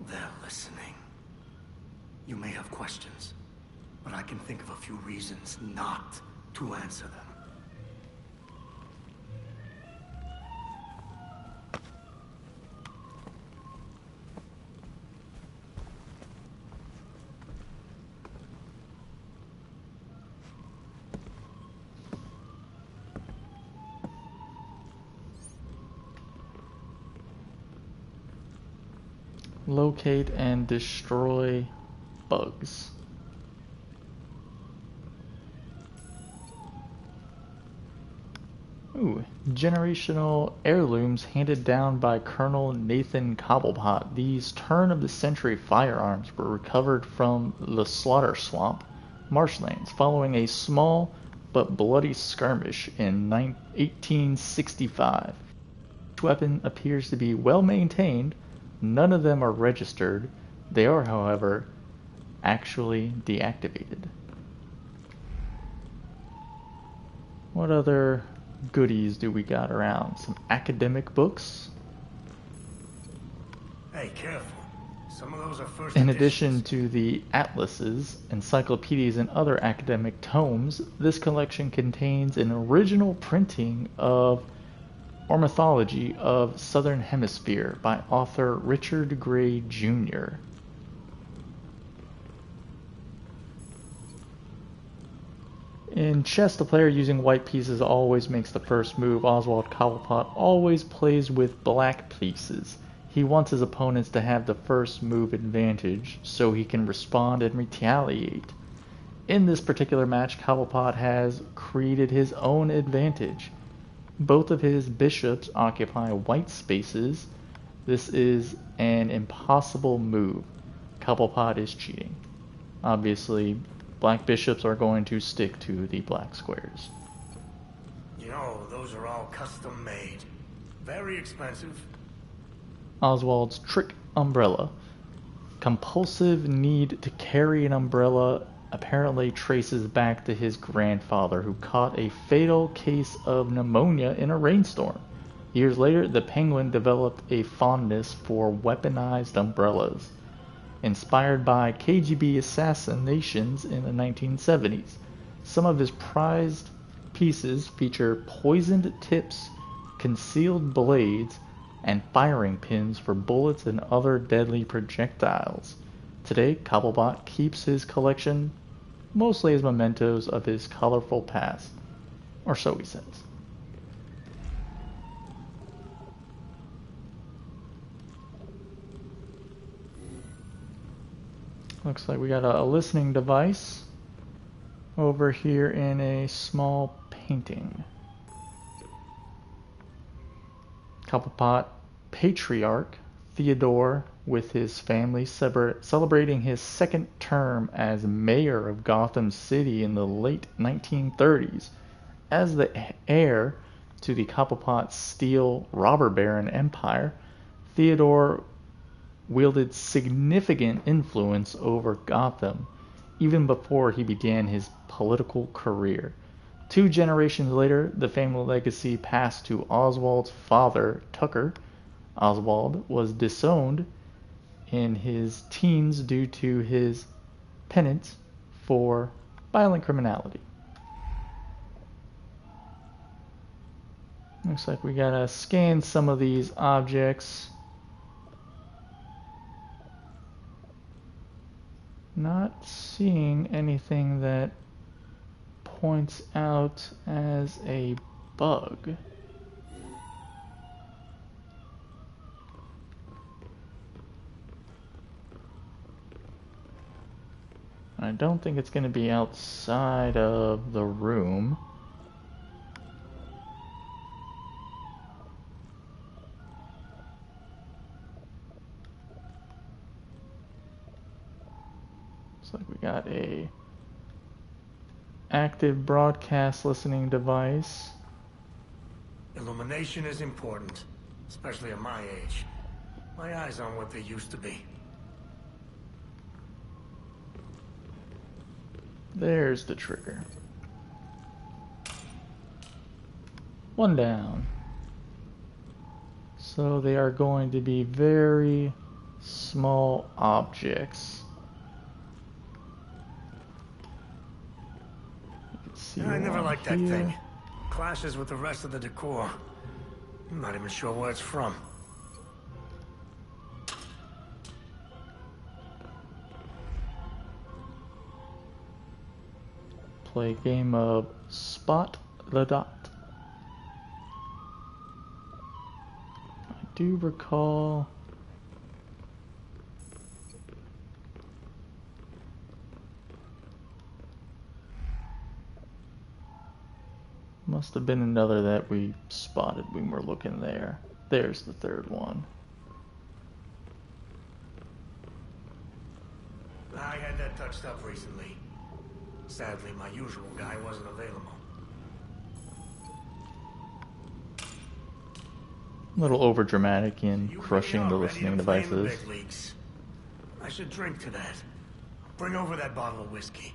They're listening. You may have questions, but I can think of a few reasons not to answer them. Locate and destroy bugs. Ooh, generational heirlooms handed down by Colonel Nathan Cobblepot. These turn-of-the-century firearms were recovered from the Slaughter Swamp marshlands following a small but bloody skirmish in 1865. Each weapon appears to be well maintained. None of them are registered. They are, however, actually deactivated. What other goodies do we got around? Some academic books. Hey, careful. Some of those are first In editions. addition to the atlases, encyclopedias, and other academic tomes, this collection contains an original printing of Ornithology of Southern Hemisphere by author Richard Gray Jr. In chess, the player using white pieces always makes the first move. Oswald Cobblepot always plays with black pieces. He wants his opponents to have the first move advantage so he can respond and retaliate. In this particular match, Cobblepot has created his own advantage. Both of his bishops occupy white spaces. This is an impossible move. Cobblepot is cheating. Obviously, black bishops are going to stick to the black squares. You know, those are all custom made. Very expensive. Oswald's trick umbrella. Compulsive need to carry an umbrella apparently traces back to his grandfather, who caught a fatal case of pneumonia in a rainstorm. Years later, the Penguin developed a fondness for weaponized umbrellas, inspired by KGB assassinations in the 1970s. Some of his prized pieces feature poisoned tips, concealed blades, and firing pins for bullets and other deadly projectiles. Today, Cobblepot keeps his collection mostly as mementos of his colorful past, or so he says. Looks like we got a listening device over here in a small painting. Cobblepot Patriarch Theodore with his family celebrating his second term as mayor of Gotham City in the late 1930s. As the heir to the Cobblepot Steel robber baron empire, Theodore wielded significant influence over Gotham even before he began his political career. 2 generations later, the family legacy passed to Oswald's father, Tucker. Oswald was disowned in his teens due to his penance for violent criminality. Looks like we gotta scan some of these objects. Not seeing anything that points out as a bug. I don't think it's going to be outside of the room. Looks like we got a active broadcast listening device. Illumination is important, especially at my age. My eyes aren't what they used to be. There's the trigger. One down. So they are going to be very small objects. You can see I never one liked that here. thing. Clashes with the rest of the decor. I'm not even sure where it's from. Play a game of Spot the Dot. I do recall must have been another that we spotted when we were looking there. There's the third one. I had that touched up recently. Sadly, my usual guy wasn't available. A little overdramatic in crushing the listening devices. Big leagues. I should drink to that. Bring over that bottle of whiskey.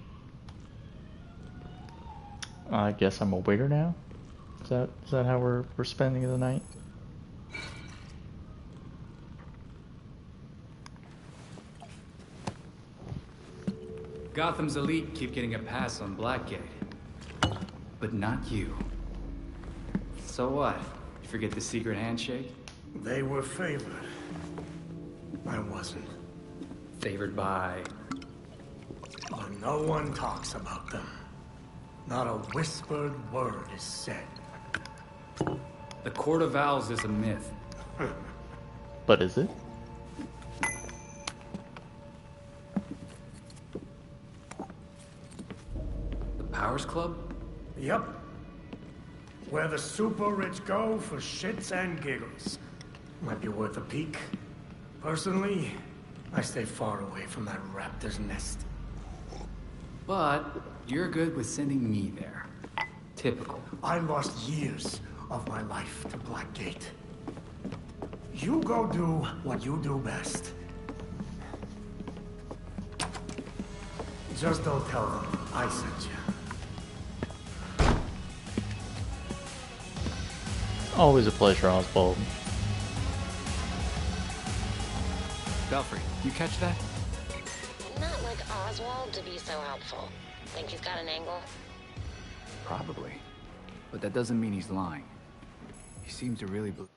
I guess I'm a waiter now? Is that how we're spending the night? Gotham's elite keep getting a pass on Blackgate. But not you. So what? You forget the secret handshake? They were favored. I wasn't. Favored by... But no one talks about them. Not a whispered word is said. The Court of Owls is a myth. But is it? The Powers Club? Yep. Where the super rich go for shits and giggles. Might be worth a peek. Personally, I stay far away from that raptor's nest. But you're good with sending me there. Typical. I lost years of my life to Blackgate. You go do what you do best. Just don't tell them I sent you. Always a pleasure, Oswald. Belfry, you catch that? Not like Oswald to be so helpful. Think he's got an angle? Probably. But that doesn't mean he's lying. He seems to really believe...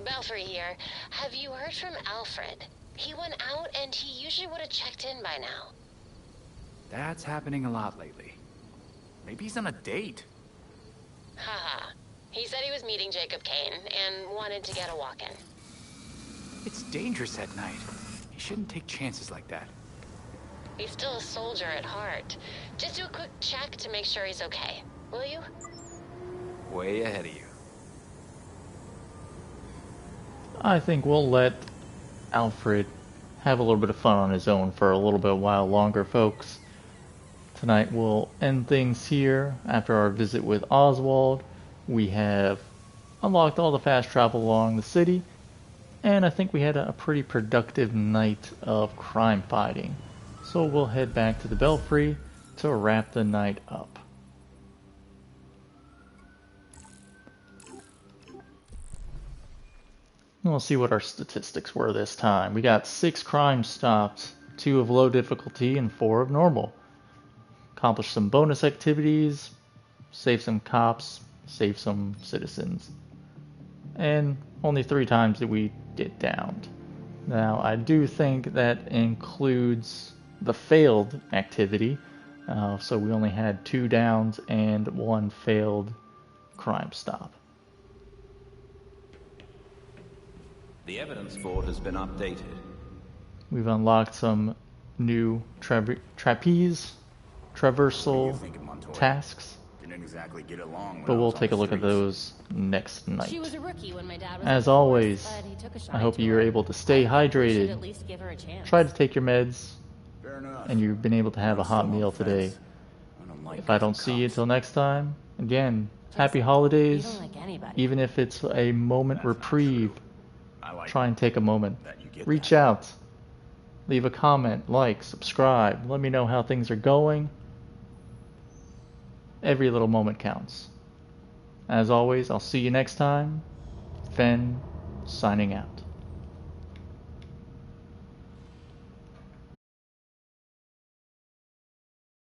Belfry here. Have you heard from Alfred? He went out and he usually would have checked in by now. That's happening a lot lately. Maybe he's on a date. Haha. He said he was meeting Jacob Kane and wanted to get a walk-in. It's dangerous at night. You shouldn't take chances like that. He's still a soldier at heart. Just do a quick check to make sure he's okay. Will you? Way ahead of you. I think we'll let Alfred have a little bit of fun on his own for a little bit while longer, folks. Tonight we'll end things here. After our visit with Oswald, we have unlocked all the fast travel along the city, and I think we had a pretty productive night of crime fighting. So we'll head back to the Belfry to wrap the night up. We'll see what our statistics were this time. We got 6 crimes stopped, 2 of low difficulty and 4 of normal. Accomplished some bonus activities, saved some cops, saved some citizens. And only 3 times did we get downed. Now, I do think that includes the failed activity. So we only had 2 downs and 1 failed crime stop. The evidence board has been updated. We've unlocked some new trapeze, traversal tasks, Exactly get along but we'll take a look at those next night. She was a rookie when my dad was As on the always, force, but he took a shine I hope to you're her. able to stay I think we should hydrated. at least give her a chance. Try to take your meds, Fair enough. and you've been able to have a hot meal today. If I don't see you until next time, again, happy holidays. You don't like anybody. Even if it's a moment reprieve, try and take a moment. Reach out. Leave a comment, like, subscribe. Let me know how things are going. Every little moment counts. As always, I'll see you next time. Fen, signing out.